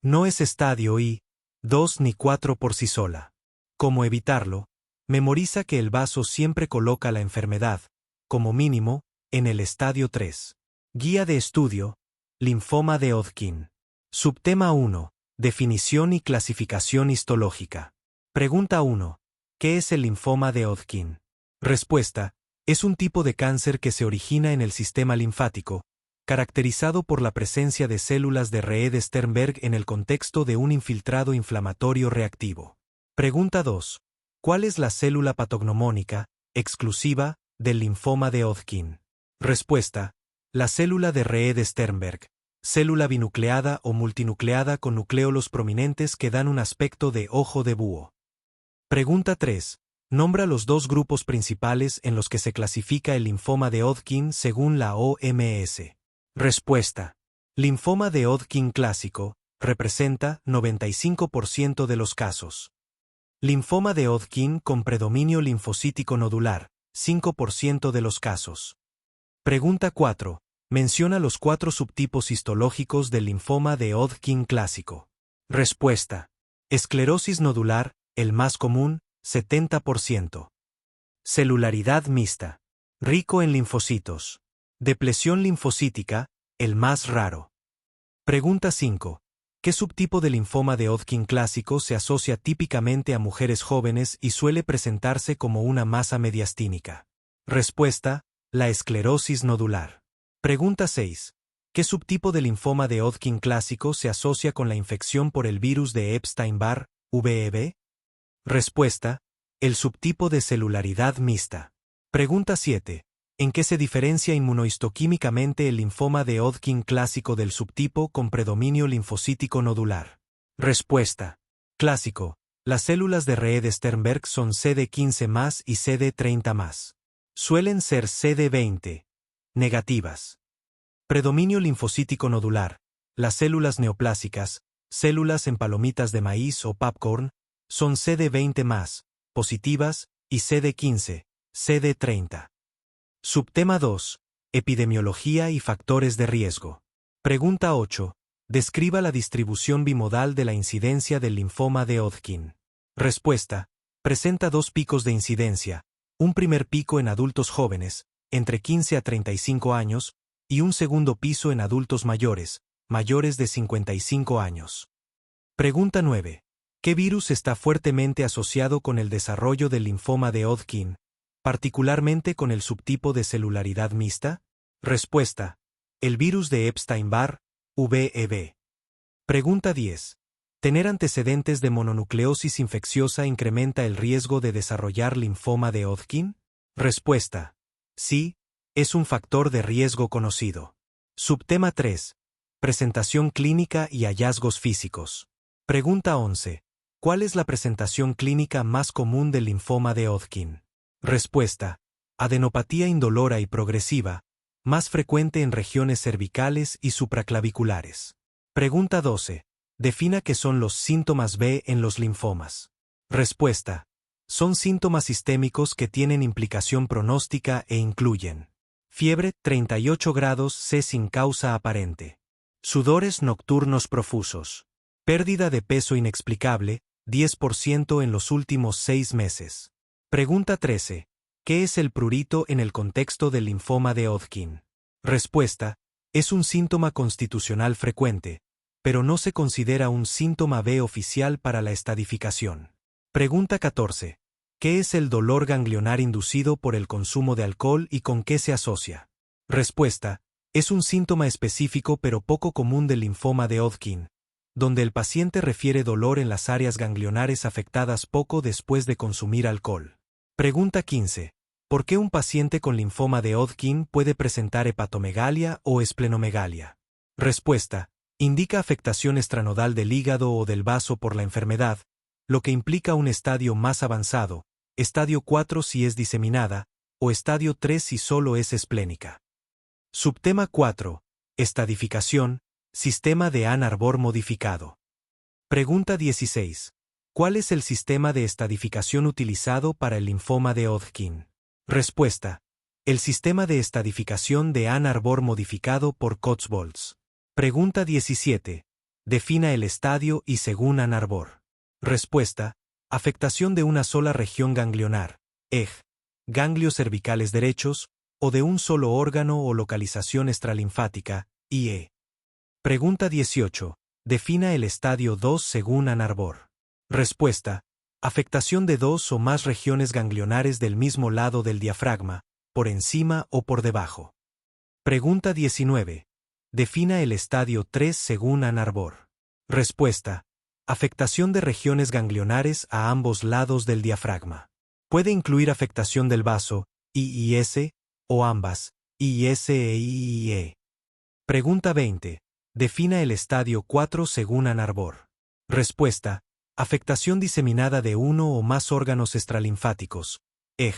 Speaker 1: No es estadio I, 2 ni 4 por sí sola. ¿Cómo evitarlo? Memoriza que el vaso siempre coloca la enfermedad, como mínimo, en el estadio 3. Guía de estudio, linfoma de Hodgkin. Subtema 1. Definición y clasificación histológica. Pregunta 1. ¿Qué es el linfoma de Hodgkin? Respuesta. Es un tipo de cáncer que se origina en el sistema linfático, caracterizado por la presencia de células de Reed-Sternberg en el contexto de un infiltrado inflamatorio reactivo. Pregunta 2. ¿Cuál es la célula patognomónica, exclusiva, del linfoma de Hodgkin? Respuesta. La célula de Reed-Sternberg, célula binucleada o multinucleada con nucleolos prominentes que dan un aspecto de ojo de búho. Pregunta 3. Nombra los dos grupos principales en los que se clasifica el linfoma de Hodgkin según la OMS. Respuesta. Linfoma de Hodgkin clásico, representa 95% de los casos. Linfoma de Hodgkin con predominio linfocítico nodular, 5% de los casos. Pregunta 4. Menciona los 4 subtipos histológicos del linfoma de Hodgkin clásico. Respuesta. Esclerosis nodular, el más común, 70%. Celularidad mixta. Rico en linfocitos. Depresión linfocítica, el más raro. Pregunta 5. ¿Qué subtipo de linfoma de Hodgkin clásico se asocia típicamente a mujeres jóvenes y suele presentarse como una masa mediastínica? Respuesta. La esclerosis nodular. Pregunta 6. ¿Qué subtipo de linfoma de Hodgkin clásico se asocia con la infección por el virus de Epstein-Barr, VEB? Respuesta. El subtipo de celularidad mixta. Pregunta 7. ¿En qué se diferencia inmunohistoquímicamente el linfoma de Hodgkin clásico del subtipo con predominio linfocítico nodular? Respuesta. Clásico. Las células de Reed-Sternberg son CD15+ y CD30+. Suelen ser CD20. Negativas. Predominio linfocítico nodular. Las células neoplásicas, células en palomitas de maíz o popcorn, son CD20+, positivas, y CD15, CD30. Subtema 2. Epidemiología y factores de riesgo. Pregunta 8. Describa la distribución bimodal de la incidencia del linfoma de Hodgkin. Respuesta. Presenta 2 picos de incidencia, un primer pico en adultos jóvenes, entre 15 a 35 años, y un segundo piso en adultos mayores, mayores de 55 años. Pregunta 9. ¿Qué virus está fuertemente asociado con el desarrollo del linfoma de Hodgkin, particularmente con el subtipo de celularidad mixta? Respuesta. El virus de Epstein-Barr, VEB. Pregunta 10. ¿Tener antecedentes de mononucleosis infecciosa incrementa el riesgo de desarrollar linfoma de Hodgkin? Respuesta. Sí, es un factor de riesgo conocido. Subtema 3. Presentación clínica y hallazgos físicos. Pregunta 11. ¿Cuál es la presentación clínica más común del linfoma de Hodgkin? Respuesta. Adenopatía indolora y progresiva, más frecuente en regiones cervicales y supraclaviculares. Pregunta 12. Defina qué son los síntomas B en los linfomas. Respuesta. Son síntomas sistémicos que tienen implicación pronóstica e incluyen fiebre, 38 grados C sin causa aparente. Sudores nocturnos profusos. Pérdida de peso inexplicable, 10% en los últimos 6 meses. Pregunta 13. ¿Qué es el prurito en el contexto del linfoma de Hodgkin? Respuesta. Es un síntoma constitucional frecuente, pero no se considera un síntoma B oficial para la estadificación. Pregunta 14. ¿Qué es el dolor ganglionar inducido por el consumo de alcohol y con qué se asocia? Respuesta. Es un síntoma específico pero poco común del linfoma de Hodgkin, donde el paciente refiere dolor en las áreas ganglionares afectadas poco después de consumir alcohol. Pregunta 15. ¿Por qué un paciente con linfoma de Hodgkin puede presentar hepatomegalia o esplenomegalia? Respuesta. Indica afectación extranodal del hígado o del vaso por la enfermedad, lo que implica un estadio más avanzado, estadio 4 si es diseminada, o estadio 3 si solo es esplénica. Subtema 4. Estadificación, sistema de Ann Arbor modificado. Pregunta 16. ¿Cuál es el sistema de estadificación utilizado para el linfoma de Hodgkin? Respuesta. El sistema de estadificación de Ann Arbor modificado por Cotswolds. Pregunta 17. Defina el estadio y según Ann Arbor. Respuesta. Afectación de una sola región ganglionar, EG, ganglios cervicales derechos, o de un solo órgano o localización extralinfática, IE. Pregunta 18. Defina el estadio 2 según Ann Arbor. Respuesta. Afectación de dos o más regiones ganglionares del mismo lado del diafragma, por encima o por debajo. Pregunta 19. Defina el estadio 3 según Ann Arbor. Respuesta. Afectación de regiones ganglionares a ambos lados del diafragma. Puede incluir afectación del vaso, IIS, o ambas, IIS e IIE. Pregunta 20. Defina el estadio 4 según Ann Arbor. Respuesta. Afectación diseminada de uno o más órganos extralinfáticos, EG,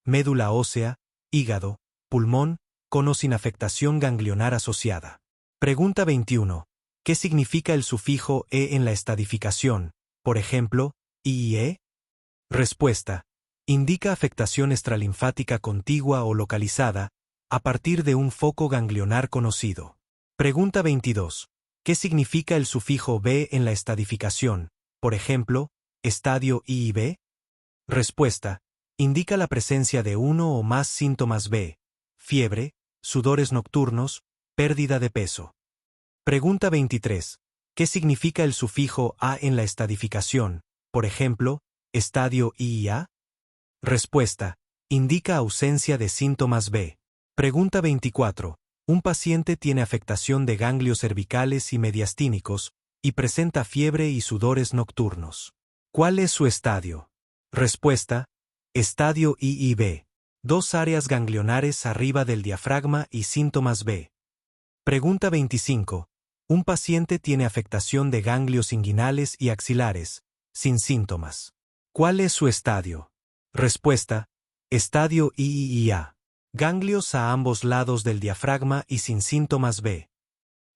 Speaker 1: médula ósea, hígado, pulmón, con o sin afectación ganglionar asociada. Pregunta 21. ¿Qué significa el sufijo E en la estadificación, por ejemplo, IIE? Respuesta. Indica afectación extralinfática contigua o localizada, a partir de un foco ganglionar conocido. Pregunta 22. ¿Qué significa el sufijo B en la estadificación, por ejemplo, estadio IIB? Respuesta. Indica la presencia de uno o más síntomas B, fiebre, sudores nocturnos, pérdida de peso. Pregunta 23. ¿Qué significa el sufijo A en la estadificación, por ejemplo, estadio IIA? Respuesta. Indica ausencia de síntomas B. Pregunta 24. Un paciente tiene afectación de ganglios cervicales y mediastínicos, y presenta fiebre y sudores nocturnos. ¿Cuál es su estadio? Respuesta. Estadio IIB. Dos áreas ganglionares arriba del diafragma y síntomas B. Pregunta 25. Un paciente tiene afectación de ganglios inguinales y axilares, sin síntomas. ¿Cuál es su estadio? Respuesta. Estadio IIA. Ganglios a ambos lados del diafragma y sin síntomas B.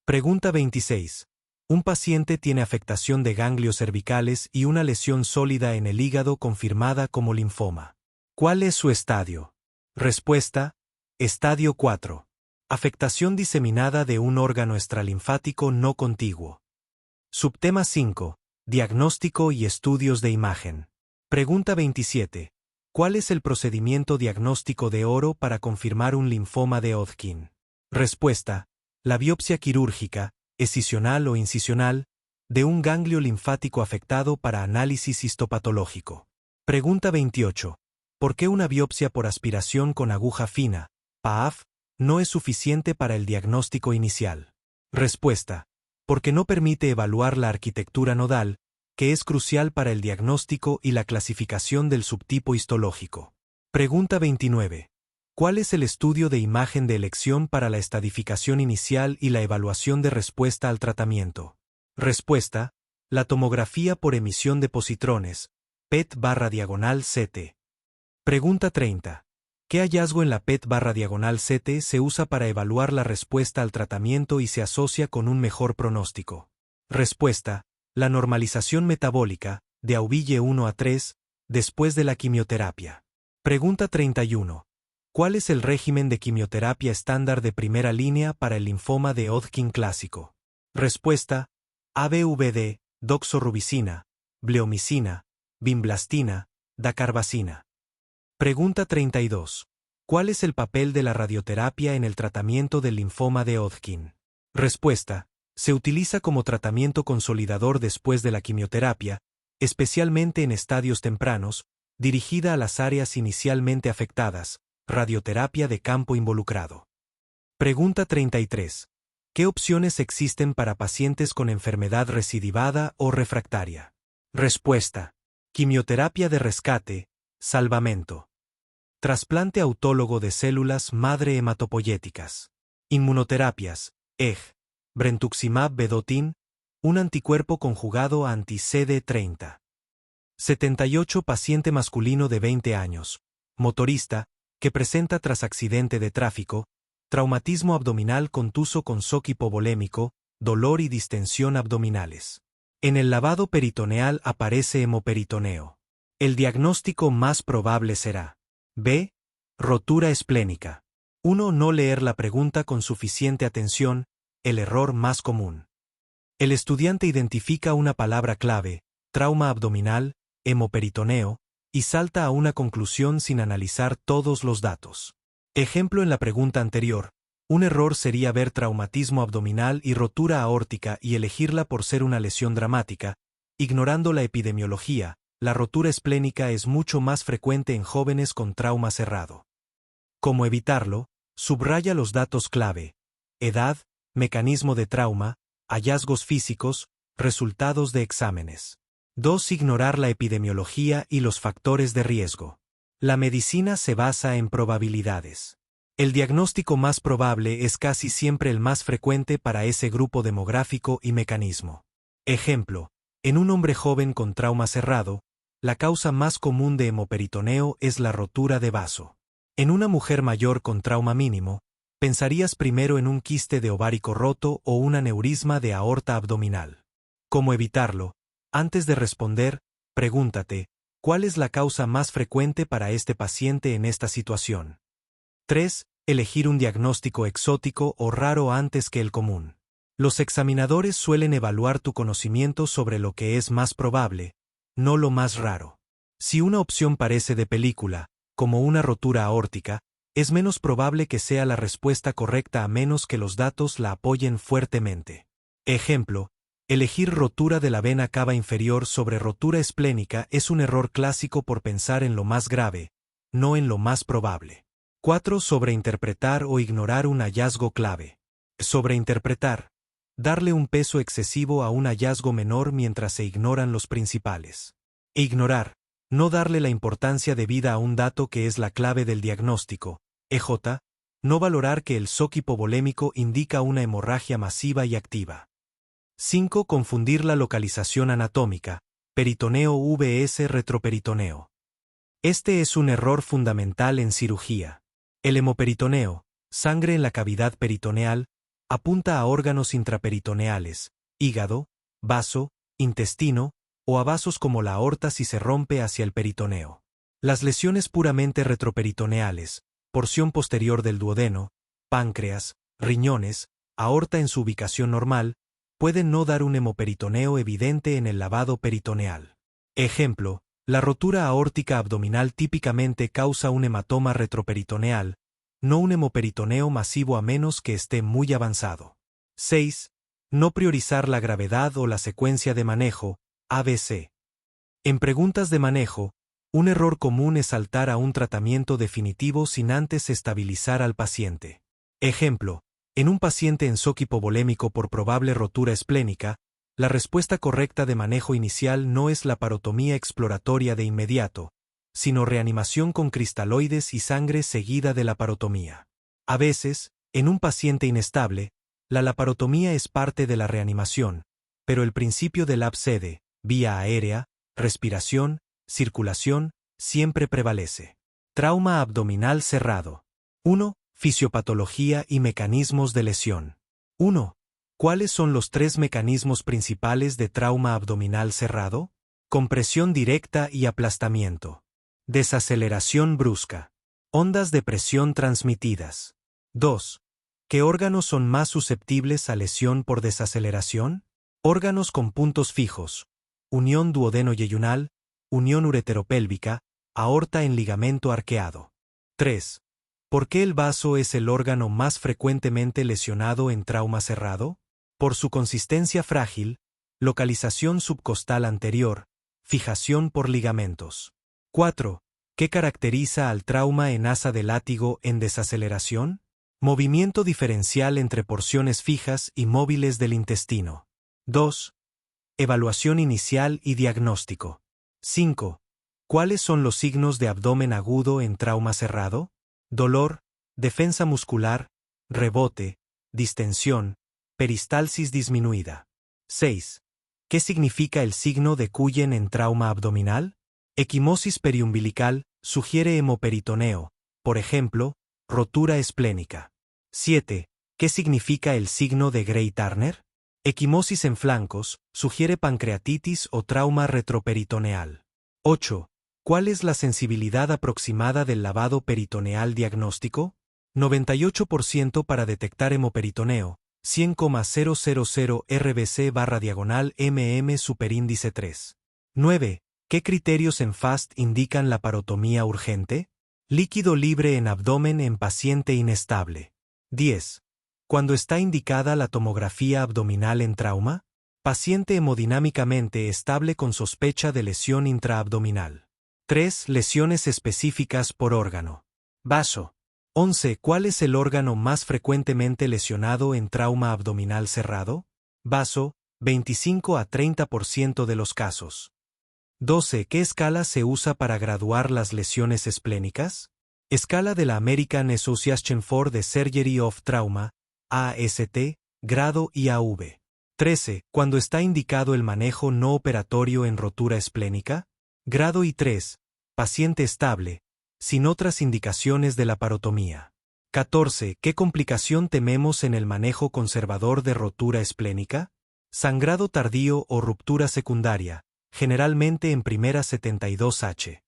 Speaker 1: Pregunta 26. Un paciente tiene afectación de ganglios cervicales y una lesión sólida en el hígado confirmada como linfoma. ¿Cuál es su estadio? Respuesta. Estadio 4. Afectación diseminada de un órgano extralinfático no contiguo. Subtema 5. Diagnóstico y estudios de imagen. Pregunta 27. ¿Cuál es el procedimiento diagnóstico de oro para confirmar un linfoma de Hodgkin? Respuesta. La biopsia quirúrgica, excisional o incisional, de un ganglio linfático afectado para análisis histopatológico. Pregunta 28. ¿Por qué una biopsia por aspiración con aguja fina, PAAF, no es suficiente para el diagnóstico inicial? Respuesta. Porque no permite evaluar la arquitectura nodal, que es crucial para el diagnóstico y la clasificación del subtipo histológico. Pregunta 29. ¿Cuál es el estudio de imagen de elección para la estadificación inicial y la evaluación de respuesta al tratamiento? Respuesta. La tomografía por emisión de positrones, PET/CT. Pregunta 30. ¿Qué hallazgo en la PET/CT se usa para evaluar la respuesta al tratamiento y se asocia con un mejor pronóstico? Respuesta. La normalización metabólica, de Auville 1 a 3, después de la quimioterapia. Pregunta 31. ¿Cuál es el régimen de quimioterapia estándar de primera línea para el linfoma de Hodgkin clásico? Respuesta. ABVD, doxorubicina, bleomicina, vinblastina, dacarbazina. Pregunta 32. ¿Cuál es el papel de la radioterapia en el tratamiento del linfoma de Hodgkin? Respuesta. Se utiliza como tratamiento consolidador después de la quimioterapia, especialmente en estadios tempranos, dirigida a las áreas inicialmente afectadas, radioterapia de campo involucrado. Pregunta 33. ¿Qué opciones existen para pacientes con enfermedad recidivada o refractaria? Respuesta. Quimioterapia de rescate, salvamento. Trasplante autólogo de células madre hematopoyéticas. Inmunoterapias, EG. Brentuximab vedotin, un anticuerpo conjugado anti-CD30. 78 paciente masculino de 20 años, motorista, que presenta tras accidente de tráfico, traumatismo abdominal contuso con shock hipovolémico, dolor y distensión abdominales. En el lavado peritoneal aparece hemoperitoneo. El diagnóstico más probable será B. Rotura esplénica. 1. No leer la pregunta con suficiente atención, el error más común. El estudiante identifica una palabra clave, trauma abdominal, hemoperitoneo, y salta a una conclusión sin analizar todos los datos. Ejemplo en la pregunta anterior, un error sería ver traumatismo abdominal y rotura aórtica y elegirla por ser una lesión dramática, ignorando la epidemiología. La rotura esplénica es mucho más frecuente en jóvenes con trauma cerrado. ¿Cómo evitarlo? Subraya los datos clave: edad, mecanismo de trauma, hallazgos físicos, resultados de exámenes. 2. Ignorar la epidemiología y los factores de riesgo. La medicina se basa en probabilidades. El diagnóstico más probable es casi siempre el más frecuente para ese grupo demográfico y mecanismo. Ejemplo, en un hombre joven con trauma cerrado, la causa más común de hemoperitoneo es la rotura de vaso. En una mujer mayor con trauma mínimo, pensarías primero en un quiste de ovárico roto o un aneurisma de aorta abdominal. ¿Cómo evitarlo? Antes de responder, pregúntate, ¿cuál es la causa más frecuente para este paciente en esta situación? 3. Elegir un diagnóstico exótico o raro antes que el común. Los examinadores suelen evaluar tu conocimiento sobre lo que es más probable, no lo más raro. Si una opción parece de película, como una rotura aórtica, es menos probable que sea la respuesta correcta a menos que los datos la apoyen fuertemente. Ejemplo, elegir rotura de la vena cava inferior sobre rotura esplénica es un error clásico por pensar en lo más grave, no en lo más probable. 4. Sobreinterpretar o ignorar un hallazgo clave. Sobreinterpretar. Darle un peso excesivo a un hallazgo menor mientras se ignoran los principales. E ignorar. No darle la importancia debida a un dato que es la clave del diagnóstico. EJ. No valorar que el shock hipovolémico indica una hemorragia masiva y activa. 5. Confundir la localización anatómica. Peritoneo vs retroperitoneo. Este es un error fundamental en cirugía. El hemoperitoneo, sangre en la cavidad peritoneal, apunta a órganos intraperitoneales, hígado, vaso, intestino, o a vasos como la aorta si se rompe hacia el peritoneo. Las lesiones puramente retroperitoneales, porción posterior del duodeno, páncreas, riñones, aorta en su ubicación normal, pueden no dar un hemoperitoneo evidente en el lavado peritoneal. Ejemplo, la rotura aórtica abdominal típicamente causa un hematoma retroperitoneal, no un hemoperitoneo masivo a menos que esté muy avanzado. 6. No priorizar la gravedad o la secuencia de manejo, ABC. En preguntas de manejo, un error común es saltar a un tratamiento definitivo sin antes estabilizar al paciente. Ejemplo, en un paciente en shock hipovolémico por probable rotura esplénica, la respuesta correcta de manejo inicial no es la parotomía exploratoria de inmediato, sino reanimación con cristaloides y sangre seguida de la parotomía. A veces, en un paciente inestable, la laparotomía es parte de la reanimación, pero el principio del ABCD, vía aérea, respiración, circulación, siempre prevalece. Trauma abdominal cerrado. 1. Fisiopatología y mecanismos de lesión. 1. ¿Cuáles son los 3 mecanismos principales de trauma abdominal cerrado? Compresión directa y aplastamiento. Desaceleración brusca. Ondas de presión transmitidas. 2. ¿Qué órganos son más susceptibles a lesión por desaceleración? Órganos con puntos fijos. Unión duodeno-yeyunal, unión ureteropélvica, aorta en ligamento arqueado. 3. ¿Por qué el vaso es el órgano más frecuentemente lesionado en trauma cerrado? Por su consistencia frágil, localización subcostal anterior, fijación por ligamentos. 4. ¿Qué caracteriza al trauma en asa de látigo en desaceleración? Movimiento diferencial entre porciones fijas y móviles del intestino. 2. Evaluación inicial y diagnóstico. 5. ¿Cuáles son los signos de abdomen agudo en trauma cerrado? Dolor, defensa muscular, rebote, distensión, peristalsis disminuida. 6. ¿Qué significa el signo de Cullen en trauma abdominal? Equimosis periumbilical sugiere hemoperitoneo, por ejemplo, rotura esplénica. 7. ¿Qué significa el signo de Gray-Turner? Equimosis en flancos sugiere pancreatitis o trauma retroperitoneal. 8. ¿Cuál es la sensibilidad aproximada del lavado peritoneal diagnóstico? 98% para detectar hemoperitoneo, 100,000 RBC/mm superíndice 3. 9. ¿Qué criterios en FAST indican la parotomía urgente? Líquido libre en abdomen en paciente inestable. 10. Cuando está indicada la tomografía abdominal en trauma, paciente hemodinámicamente estable con sospecha de lesión intraabdominal. 3. Lesiones específicas por órgano. Vaso. 11. ¿Cuál es el órgano más frecuentemente lesionado en trauma abdominal cerrado? Vaso, 25 a 30% de los casos. 12. ¿Qué escala se usa para graduar las lesiones esplénicas? Escala de la American Association for the Surgery of Trauma, AST, grado IAV. 13. ¿Cuándo está indicado el manejo no operatorio en rotura esplénica? Grado I3. Paciente estable, sin otras indicaciones de la parotomía. 14. ¿Qué complicación tememos en el manejo conservador de rotura esplénica? Sangrado tardío o ruptura secundaria, generalmente en primera 72H.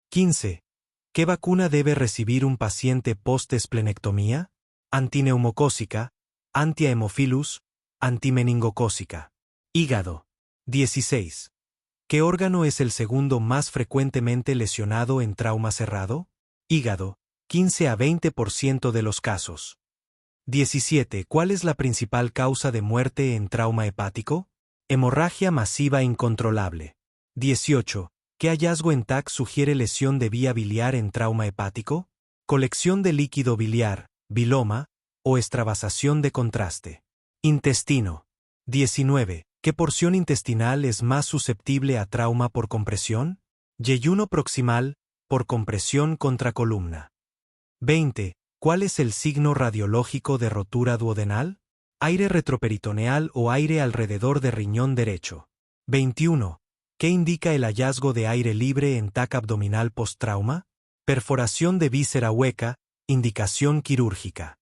Speaker 1: 15. ¿Qué vacuna debe recibir un paciente post-esplenectomía? Antineumocócica, anti-Haemophilus, antimeningocócica. Hígado. 16. ¿Qué órgano es el segundo más frecuentemente lesionado en trauma cerrado? Hígado, 15 a 20% de los casos. 17. ¿Cuál es la principal causa de muerte en trauma hepático? Hemorragia masiva incontrolable. 18. ¿Qué hallazgo en TAC sugiere lesión de vía biliar en trauma hepático? Colección de líquido biliar, biloma, o extravasación de contraste. Intestino. 19. ¿Qué porción intestinal es más susceptible a trauma por compresión? Yeyuno proximal, por compresión contra columna. 20. ¿Cuál es el signo radiológico de rotura duodenal? Aire retroperitoneal o aire alrededor de riñón derecho. 21. ¿Qué indica el hallazgo de aire libre en TAC abdominal post-trauma? Perforación de víscera hueca, indicación quirúrgica.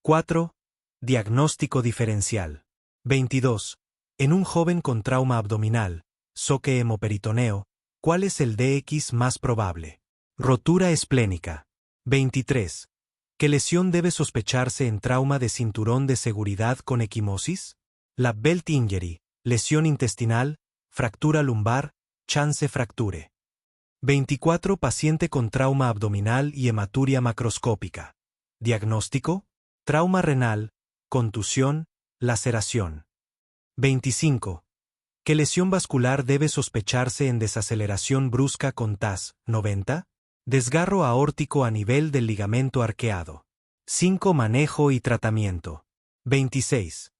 Speaker 1: 4. Diagnóstico diferencial. 22. En un joven con trauma abdominal, soque hemoperitoneo, ¿cuál es el DX más probable? Rotura esplénica. 23. ¿Qué lesión debe sospecharse en trauma de cinturón de seguridad con equimosis? La belt injury, lesión intestinal, fractura lumbar, chance fracture. 24. Paciente con trauma abdominal y hematuria macroscópica. Diagnóstico: trauma renal, contusión, laceración. 25. ¿Qué lesión vascular debe sospecharse en desaceleración brusca con TAS 90? Desgarro aórtico a nivel del ligamento arqueado. 5. Manejo y tratamiento. 26.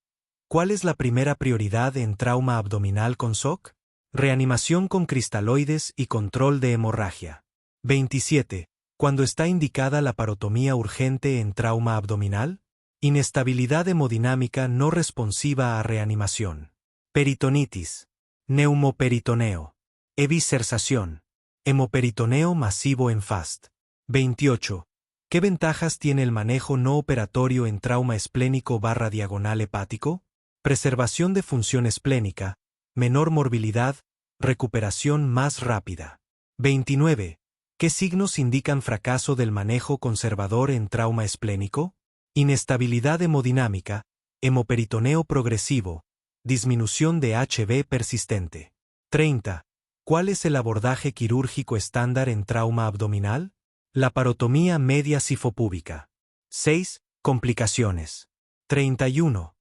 Speaker 1: ¿Cuál es la primera prioridad en trauma abdominal con SOC? Reanimación con cristaloides y control de hemorragia. 27. ¿Cuándo está indicada la parotomía urgente en trauma abdominal? Inestabilidad hemodinámica no responsiva a reanimación. Peritonitis. Neumoperitoneo. Eviscersación. Hemoperitoneo masivo en FAST. 28. ¿Qué ventajas tiene el manejo no operatorio en trauma esplénico/diagonal hepático? Preservación de función esplénica, menor morbilidad, recuperación más rápida. 29. ¿Qué signos indican fracaso del manejo conservador en trauma esplénico? Inestabilidad hemodinámica, hemoperitoneo progresivo, disminución de HB persistente. 30. ¿Cuál es el abordaje quirúrgico estándar en trauma abdominal? La parotomía media sifopúbica. 6. Complicaciones. 31.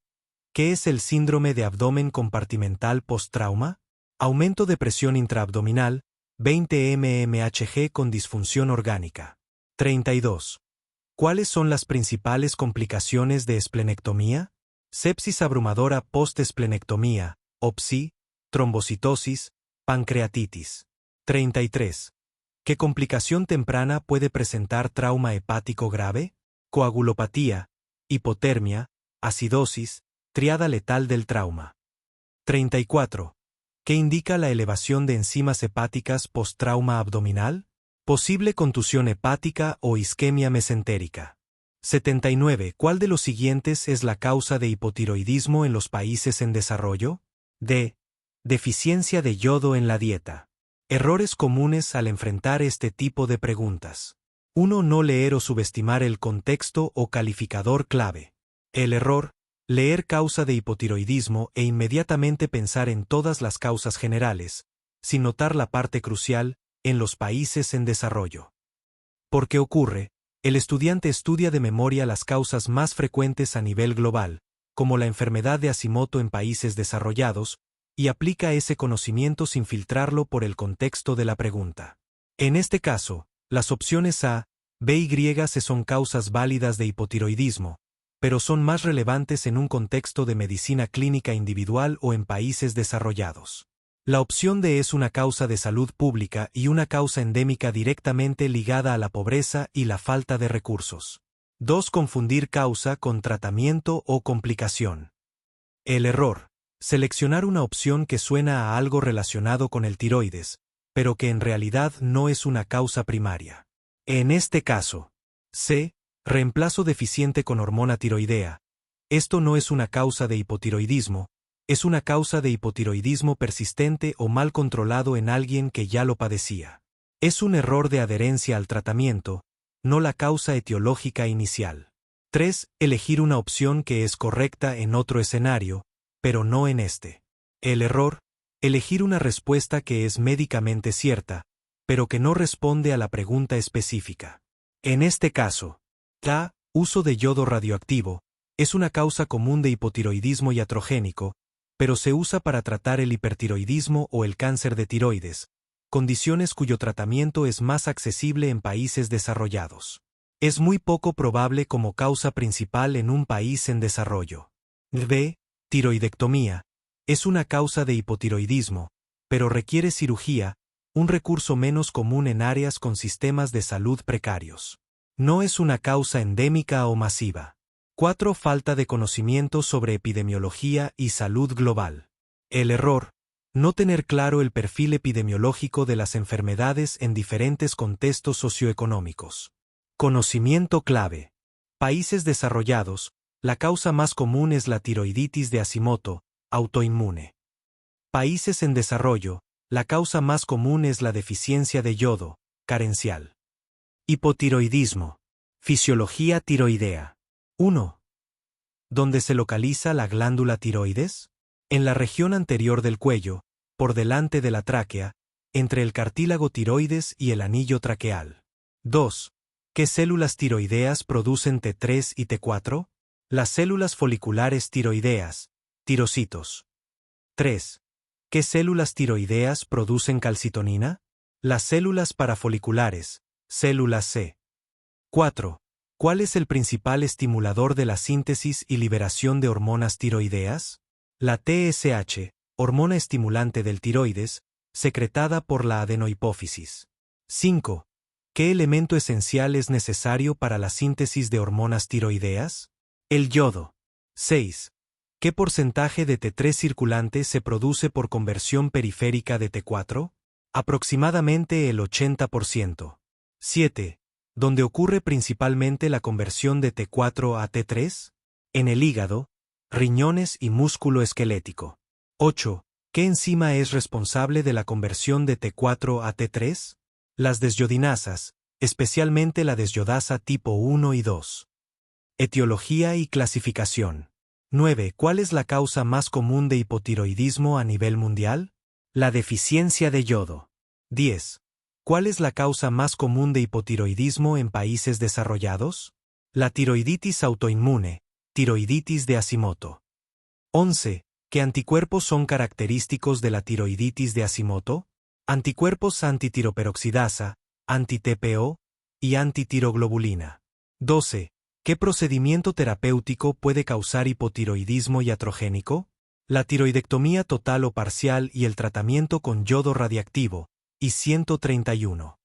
Speaker 1: ¿Qué es el síndrome de abdomen compartimental post-trauma? Aumento de presión intraabdominal, 20 mmHg con disfunción orgánica. 32. ¿Cuáles son las principales complicaciones de esplenectomía? Sepsis abrumadora post-esplenectomía, OPSI, trombocitosis, pancreatitis. 33. ¿Qué complicación temprana puede presentar trauma hepático grave? Coagulopatía, hipotermia, acidosis, triada letal del trauma. 34. ¿Qué indica la elevación de enzimas hepáticas post-trauma abdominal? Posible contusión hepática o isquemia mesentérica. 79. ¿Cuál de los siguientes es la causa de hipotiroidismo en los países en desarrollo? D. Deficiencia de yodo en la dieta. Errores comunes al enfrentar este tipo de preguntas. 1. No leer o subestimar el contexto o calificador clave. El error: leer causa de hipotiroidismo e inmediatamente pensar en todas las causas generales, sin notar la parte crucial, en los países en desarrollo. ¿Por qué ocurre? El estudiante estudia de memoria las causas más frecuentes a nivel global, como la enfermedad de Hashimoto en países desarrollados, y aplica ese conocimiento sin filtrarlo por el contexto de la pregunta. En este caso, las opciones A, B y C son causas válidas de hipotiroidismo, pero son más relevantes en un contexto de medicina clínica individual o en países desarrollados. La opción D es una causa de salud pública y una causa endémica directamente ligada a la pobreza y la falta de recursos. 2. Confundir causa con tratamiento o complicación. El error. Seleccionar una opción que suena a algo relacionado con el tiroides, pero que en realidad no es una causa primaria. En este caso, C. Reemplazo deficiente con hormona tiroidea. Esto no es una causa de hipotiroidismo, es una causa de hipotiroidismo persistente o mal controlado en alguien que ya lo padecía. Es un error de adherencia al tratamiento, no la causa etiológica inicial. 3. Elegir una opción que es correcta en otro escenario, pero no en este. El error. Elegir una respuesta que es médicamente cierta, pero que no responde a la pregunta específica. En este caso, A. Uso de yodo radioactivo, es una causa común de hipotiroidismo iatrogénico, pero se usa para tratar el hipertiroidismo o el cáncer de tiroides, condiciones cuyo tratamiento es más accesible en países desarrollados. Es muy poco probable como causa principal en un país en desarrollo. B. Tiroidectomía. Es una causa de hipotiroidismo, pero requiere cirugía, un recurso menos común en áreas con sistemas de salud precarios. No es una causa endémica o masiva. 4. Falta de conocimiento sobre epidemiología y salud global. El error. No tener claro el perfil epidemiológico de las enfermedades en diferentes contextos socioeconómicos. Conocimiento clave. Países desarrollados, la causa más común es la tiroiditis de Hashimoto, autoinmune. Países en desarrollo, la causa más común es la deficiencia de yodo, carencial. Hipotiroidismo. Fisiología tiroidea. 1. ¿Dónde se localiza la glándula tiroides? En la región anterior del cuello, por delante de la tráquea, entre el cartílago tiroides y el anillo traqueal. 2. ¿Qué células tiroideas producen T3 y T4? Las células foliculares tiroideas, tirocitos. 3. ¿Qué células tiroideas producen calcitonina? Las células parafoliculares, células C. 4. ¿Cuál es el principal estimulador de la síntesis y liberación de hormonas tiroideas? La TSH, hormona estimulante del tiroides, secretada por la adenohipófisis. 5. ¿Qué elemento esencial es necesario para la síntesis de hormonas tiroideas? El yodo. 6. ¿Qué porcentaje de T3 circulante se produce por conversión periférica de T4? Aproximadamente el 80%. 7. ¿Dónde ocurre principalmente la conversión de T4 a T3? En el hígado, riñones y músculo esquelético. 8. ¿Qué enzima es responsable de la conversión de T4 a T3? Las desyodinasas, especialmente la desyodasa tipo 1 y 2. Etiología y clasificación. 9. ¿Cuál es la causa más común de hipotiroidismo a nivel mundial? La deficiencia de yodo. 10. ¿Cuál es la causa más común de hipotiroidismo en países desarrollados? La tiroiditis autoinmune, tiroiditis de Hashimoto. 11. ¿Qué anticuerpos son característicos de la tiroiditis de Hashimoto? Anticuerpos antitiroperoxidasa, anti-TPO y antitiroglobulina. 12. ¿Qué procedimiento terapéutico puede causar hipotiroidismo iatrogénico? La tiroidectomía total o parcial y el tratamiento con yodo radiactivo, y 131.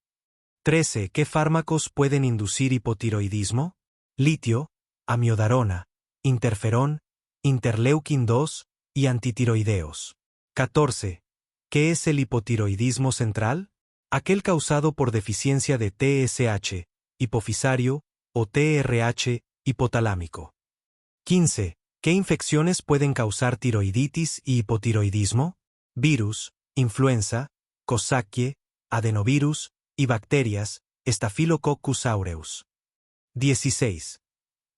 Speaker 1: 13. ¿Qué fármacos pueden inducir hipotiroidismo? Litio, amiodarona, interferón, interleukin 2 y antitiroideos. 14. ¿Qué es el hipotiroidismo central? Aquel causado por deficiencia de TSH, hipofisario, o TRH, hipotalámico. 15. ¿Qué infecciones pueden causar tiroiditis y hipotiroidismo? Virus, influenza, Coxsackie, adenovirus y bacterias, Staphylococcus aureus. 16.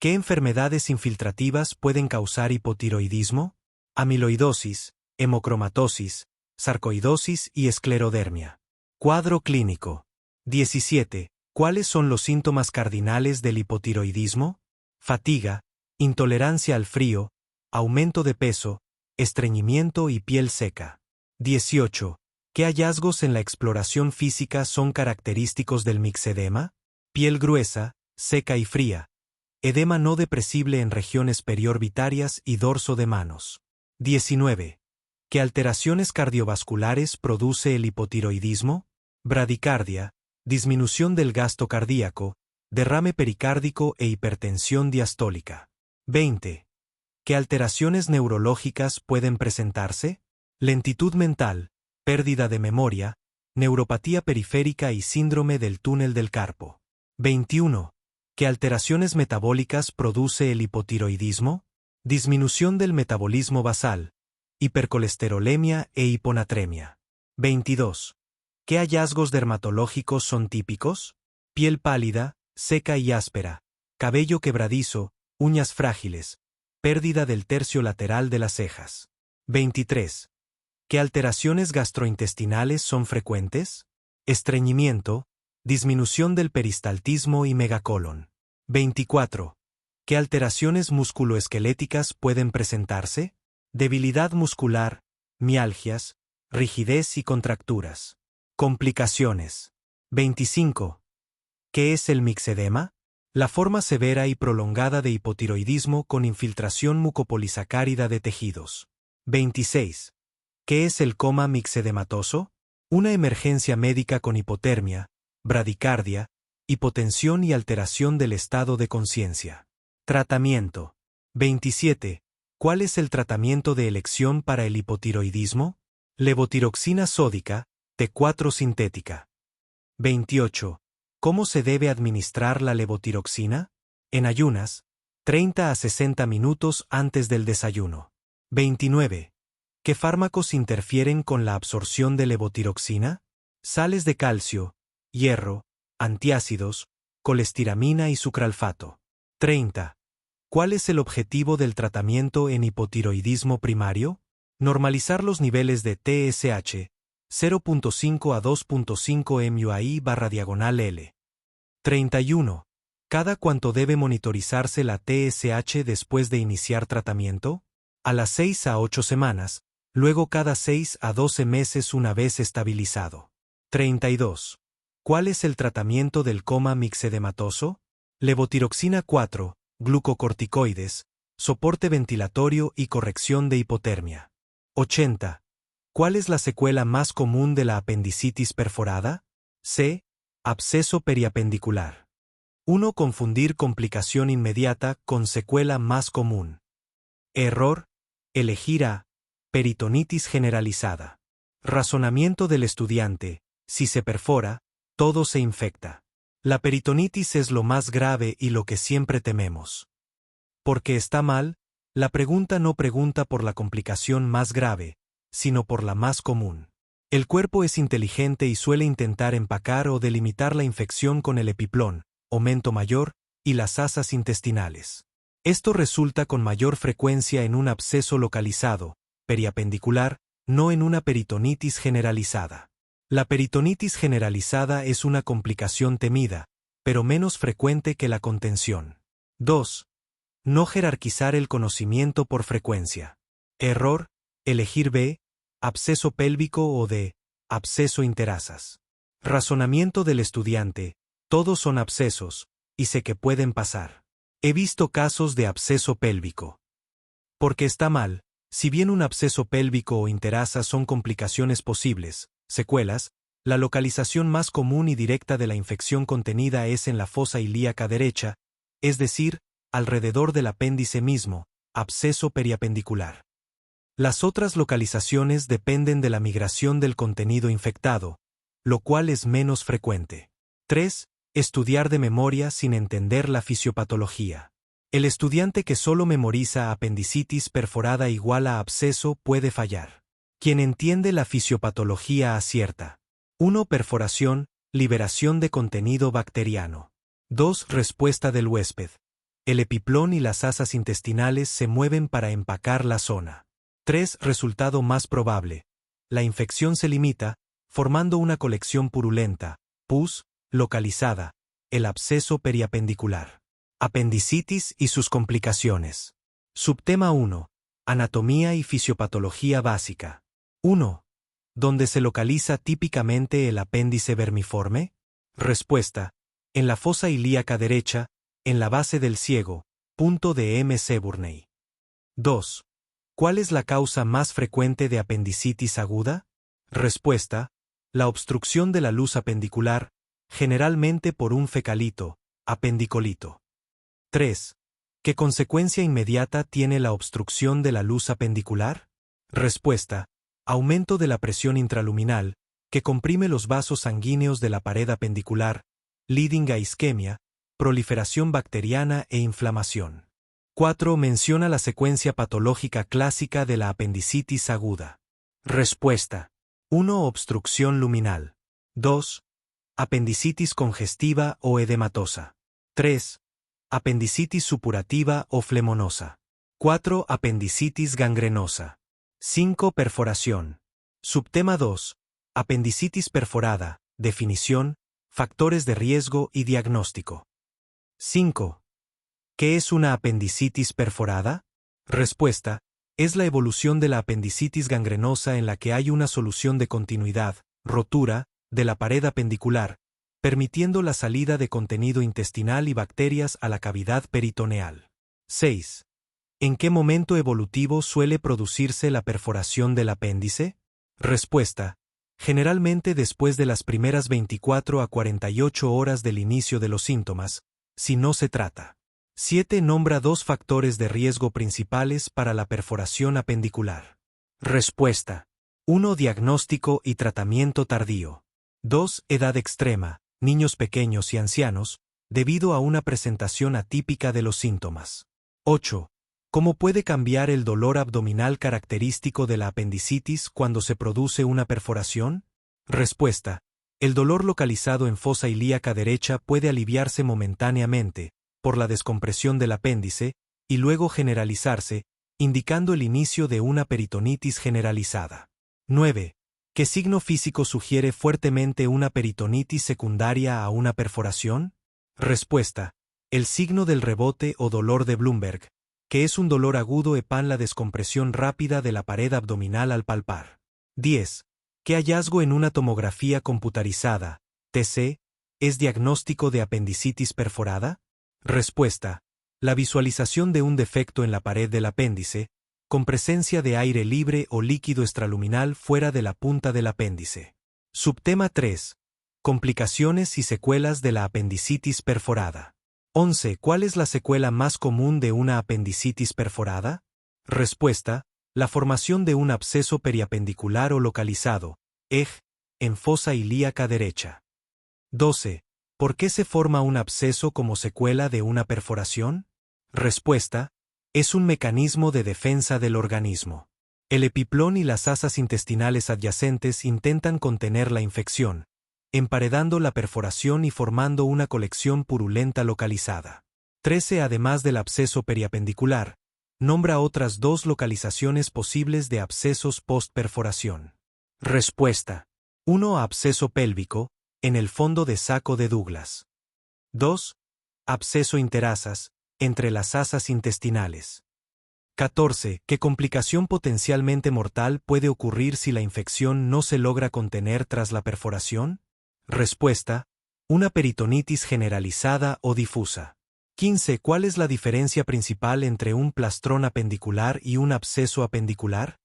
Speaker 1: ¿Qué enfermedades infiltrativas pueden causar hipotiroidismo? Amiloidosis, hemocromatosis, sarcoidosis y esclerodermia. Cuadro clínico. 17. ¿Cuáles son los síntomas cardinales del hipotiroidismo? Fatiga, intolerancia al frío, aumento de peso, estreñimiento y piel seca. 18. ¿Qué hallazgos en la exploración física son característicos del mixedema? Piel gruesa, seca y fría. Edema no depresible en regiones periorbitarias y dorso de manos. 19. ¿Qué alteraciones cardiovasculares produce el hipotiroidismo? Bradicardia, disminución del gasto cardíaco, derrame pericárdico e hipertensión diastólica. 20. ¿Qué alteraciones neurológicas pueden presentarse? Lentitud mental, pérdida de memoria, neuropatía periférica y síndrome del túnel del carpo. 21. ¿Qué alteraciones metabólicas produce el hipotiroidismo? Disminución del metabolismo basal, hipercolesterolemia e hiponatremia. 22. ¿Qué hallazgos dermatológicos son típicos? Piel pálida, seca y áspera, cabello quebradizo, uñas frágiles, pérdida del tercio lateral de las cejas. 23. ¿Qué alteraciones gastrointestinales son frecuentes? Estreñimiento, disminución del peristaltismo y megacolon. 24. ¿Qué alteraciones musculoesqueléticas pueden presentarse? Debilidad muscular, mialgias, rigidez y contracturas. Complicaciones. 25. ¿Qué es el mixedema? La forma severa y prolongada de hipotiroidismo con infiltración mucopolisacárida de tejidos. 26. ¿Qué es el coma mixedematoso? Una emergencia médica con hipotermia, bradicardia, hipotensión y alteración del estado de conciencia. Tratamiento. 27. ¿Cuál es el tratamiento de elección para el hipotiroidismo? Levotiroxina sódica, T4 sintética. 28. ¿Cómo se debe administrar la levotiroxina? En ayunas, 30 a 60 minutos antes del desayuno. 29. ¿Qué fármacos interfieren con la absorción de levotiroxina? Sales de calcio, hierro, antiácidos, colestiramina y sucralfato. 30. ¿Cuál es el objetivo del tratamiento en hipotiroidismo primario? Normalizar los niveles de TSH, 0.5 a 2.5 MUAI/L. 31. ¿Cada cuánto debe monitorizarse la TSH después de iniciar tratamiento? A las 6 a 8 semanas, luego cada 6 a 12 meses una vez estabilizado. 32. ¿Cuál es el tratamiento del coma mixedematoso? Levotiroxina 4, glucocorticoides, soporte ventilatorio y corrección de hipotermia. 80. ¿Cuál es la secuela más común de la apendicitis perforada? C. Absceso periapendicular. 1. Confundir complicación inmediata con secuela más común. Error. Elegir A. Peritonitis generalizada. Razonamiento del estudiante. Si se perfora, todo se infecta. La peritonitis es lo más grave y lo que siempre tememos. Porque está mal, la pregunta no pregunta por la complicación más grave, sino por la más común. El cuerpo es inteligente y suele intentar empacar o delimitar la infección con el epiplón, aumento mayor, y las asas intestinales. Esto resulta con mayor frecuencia en un absceso localizado, periapendicular, no en una peritonitis generalizada. La peritonitis generalizada es una complicación temida, pero menos frecuente que la contención. 2. No jerarquizar el conocimiento por frecuencia. Error. Elegir B. Absceso pélvico o D. Absceso interasas. Razonamiento del estudiante. Todos son abscesos, y sé que pueden pasar. He visto casos de absceso pélvico. Porque está mal, si bien un absceso pélvico o interasa son complicaciones posibles, secuelas, la localización más común y directa de la infección contenida es en la fosa ilíaca derecha, es decir, alrededor del apéndice mismo, absceso periapendicular. Las otras localizaciones dependen de la migración del contenido infectado, lo cual es menos frecuente. 3. Estudiar de memoria sin entender la fisiopatología. El estudiante que solo memoriza apendicitis perforada igual a absceso puede fallar. Quien entiende la fisiopatología acierta. 1. Perforación, liberación de contenido bacteriano. 2. Respuesta del huésped. El epiplón y las asas intestinales se mueven para empacar la zona. 3. Resultado más probable. la infección se limita, formando una colección purulenta, pus, localizada, el absceso periapendicular. Apendicitis y sus complicaciones. Subtema 1. Anatomía y fisiopatología básica. 1. ¿Dónde se localiza típicamente el apéndice vermiforme? Respuesta. En la fosa ilíaca derecha, en la base del ciego, punto de M. Seburney. 2. ¿Cuál es la causa más frecuente de apendicitis aguda? Respuesta. La obstrucción de la luz apendicular, generalmente por un fecalito, apendicolito. 3. ¿Qué consecuencia inmediata tiene la obstrucción de la luz apendicular? Respuesta. Aumento de la presión intraluminal, que comprime los vasos sanguíneos de la pared apendicular, leading a isquemia, proliferación bacteriana e inflamación. 4. Menciona la secuencia patológica clásica de la apendicitis aguda. Respuesta. 1. Obstrucción luminal. 2. Apendicitis congestiva o edematosa. 3. Apendicitis supurativa o flemonosa. 4. Apendicitis gangrenosa. 5. Perforación. Subtema 2. Apendicitis perforada, definición, factores de riesgo y diagnóstico. 5. ¿Qué es una apendicitis perforada? Respuesta. Es la evolución de la apendicitis gangrenosa en la que hay una solución de continuidad, rotura, de la pared apendicular, permitiendo la salida de contenido intestinal y bacterias a la cavidad peritoneal. 6. ¿En qué momento evolutivo suele producirse la perforación del apéndice? Respuesta. Generalmente después de las primeras 24 a 48 horas del inicio de los síntomas, si no se trata. 7. Nombra 2 factores de riesgo principales para la perforación apendicular. Respuesta. 1. Diagnóstico y tratamiento tardío. 2. Edad extrema, niños pequeños y ancianos, debido a una presentación atípica de los síntomas. 8. ¿Cómo puede cambiar el dolor abdominal característico de la apendicitis cuando se produce una perforación? Respuesta. El dolor localizado en fosa ilíaca derecha puede aliviarse momentáneamente, por la descompresión del apéndice, y luego generalizarse, indicando el inicio de una peritonitis generalizada. 9. ¿Qué signo físico sugiere fuertemente una peritonitis secundaria a una perforación? Respuesta. El signo del rebote o dolor de Blumberg, que es un dolor agudo epan la descompresión rápida de la pared abdominal al palpar. 10. ¿Qué hallazgo en una tomografía computarizada, TC, es diagnóstico de apendicitis perforada? Respuesta. La visualización de un defecto en la pared del apéndice, con presencia de aire libre o líquido extraluminal fuera de la punta del apéndice. Subtema 3. Complicaciones y secuelas de la apendicitis perforada. 11. ¿Cuál es la secuela más común de una apendicitis perforada? Respuesta. La formación de un absceso periapendicular o localizado, EG, en fosa ilíaca derecha. 12. ¿Por qué se forma un absceso como secuela de una perforación? Respuesta. Es un mecanismo de defensa del organismo. El epiplón y las asas intestinales adyacentes intentan contener la infección, emparedando la perforación y formando una colección purulenta localizada. 13. Además del absceso periapendicular, nombra otras 2 localizaciones posibles de abscesos post-perforación. Respuesta. 1. Absceso pélvico, en el fondo de saco de Douglas. 2. Absceso interasas, entre las asas intestinales. 14. ¿Qué complicación potencialmente mortal puede ocurrir si la infección no se logra contener tras la perforación? Respuesta. Una peritonitis generalizada o difusa. 15. ¿Cuál es la diferencia principal entre un plastrón apendicular y un absceso apendicular?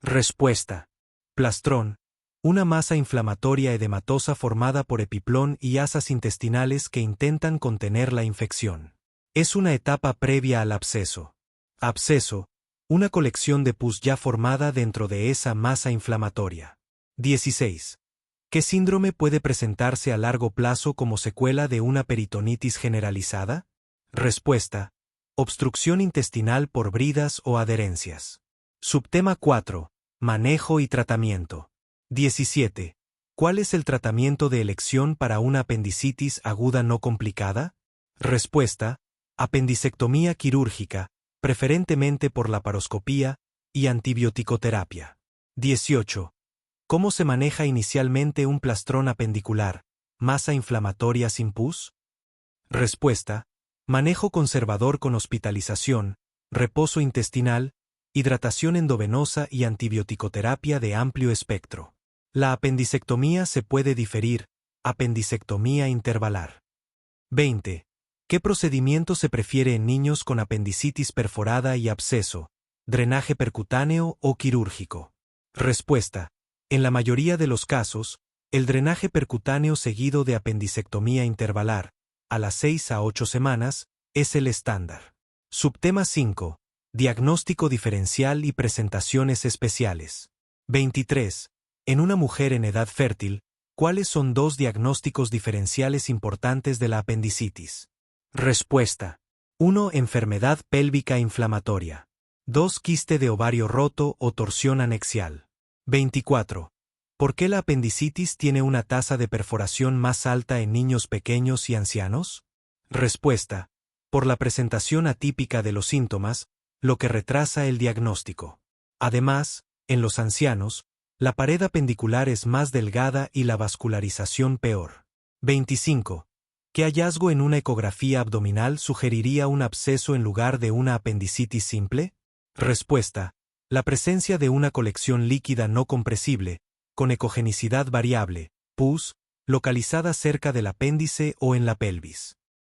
Speaker 1: Respuesta. Plastrón. Una masa inflamatoria edematosa formada por epiplón y asas intestinales que intentan contener la infección. Es una etapa previa al absceso. Absceso. Una colección de pus ya formada dentro de esa masa inflamatoria. 16. ¿Qué síndrome puede presentarse a largo plazo como secuela de una peritonitis generalizada? Respuesta. Obstrucción intestinal por bridas o adherencias. Subtema 4. Manejo y tratamiento. 17. ¿Cuál es el tratamiento de elección para una apendicitis aguda no complicada? Respuesta. Apendicectomía quirúrgica, preferentemente por laparoscopía, y antibioticoterapia. 18. ¿Cómo se maneja inicialmente un plastrón apendicular? ¿Masa inflamatoria sin pus? Respuesta: manejo conservador con hospitalización, reposo intestinal, hidratación endovenosa y antibiótico-terapia de amplio espectro. La apendicectomía se puede diferir. Apendicectomía intervalar. 20. ¿Qué procedimiento se prefiere en niños con apendicitis perforada y absceso? ¿Drenaje percutáneo o quirúrgico? Respuesta: en la mayoría de los casos, el drenaje percutáneo seguido de apendicectomía intervalar, a las 6 a 8 semanas, es el estándar. Subtema 5. Diagnóstico diferencial y presentaciones especiales. 23. En una mujer en edad fértil, ¿cuáles son dos diagnósticos diferenciales importantes de la apendicitis? Respuesta: 1. Enfermedad pélvica inflamatoria. 2. Quiste de ovario roto o torsión anexial. 24. ¿Por qué la apendicitis tiene una tasa de perforación más alta en niños pequeños y ancianos? Respuesta: por la presentación atípica de los síntomas, lo que retrasa el diagnóstico. Además, en los ancianos, la pared apendicular es más delgada y la vascularización peor. 25. ¿Qué hallazgo en una ecografía abdominal sugeriría un absceso en lugar de una apendicitis simple? Respuesta: la presencia de una colección líquida no compresible, con ecogenicidad variable, pus, localizada cerca del apéndice o en la pelvis.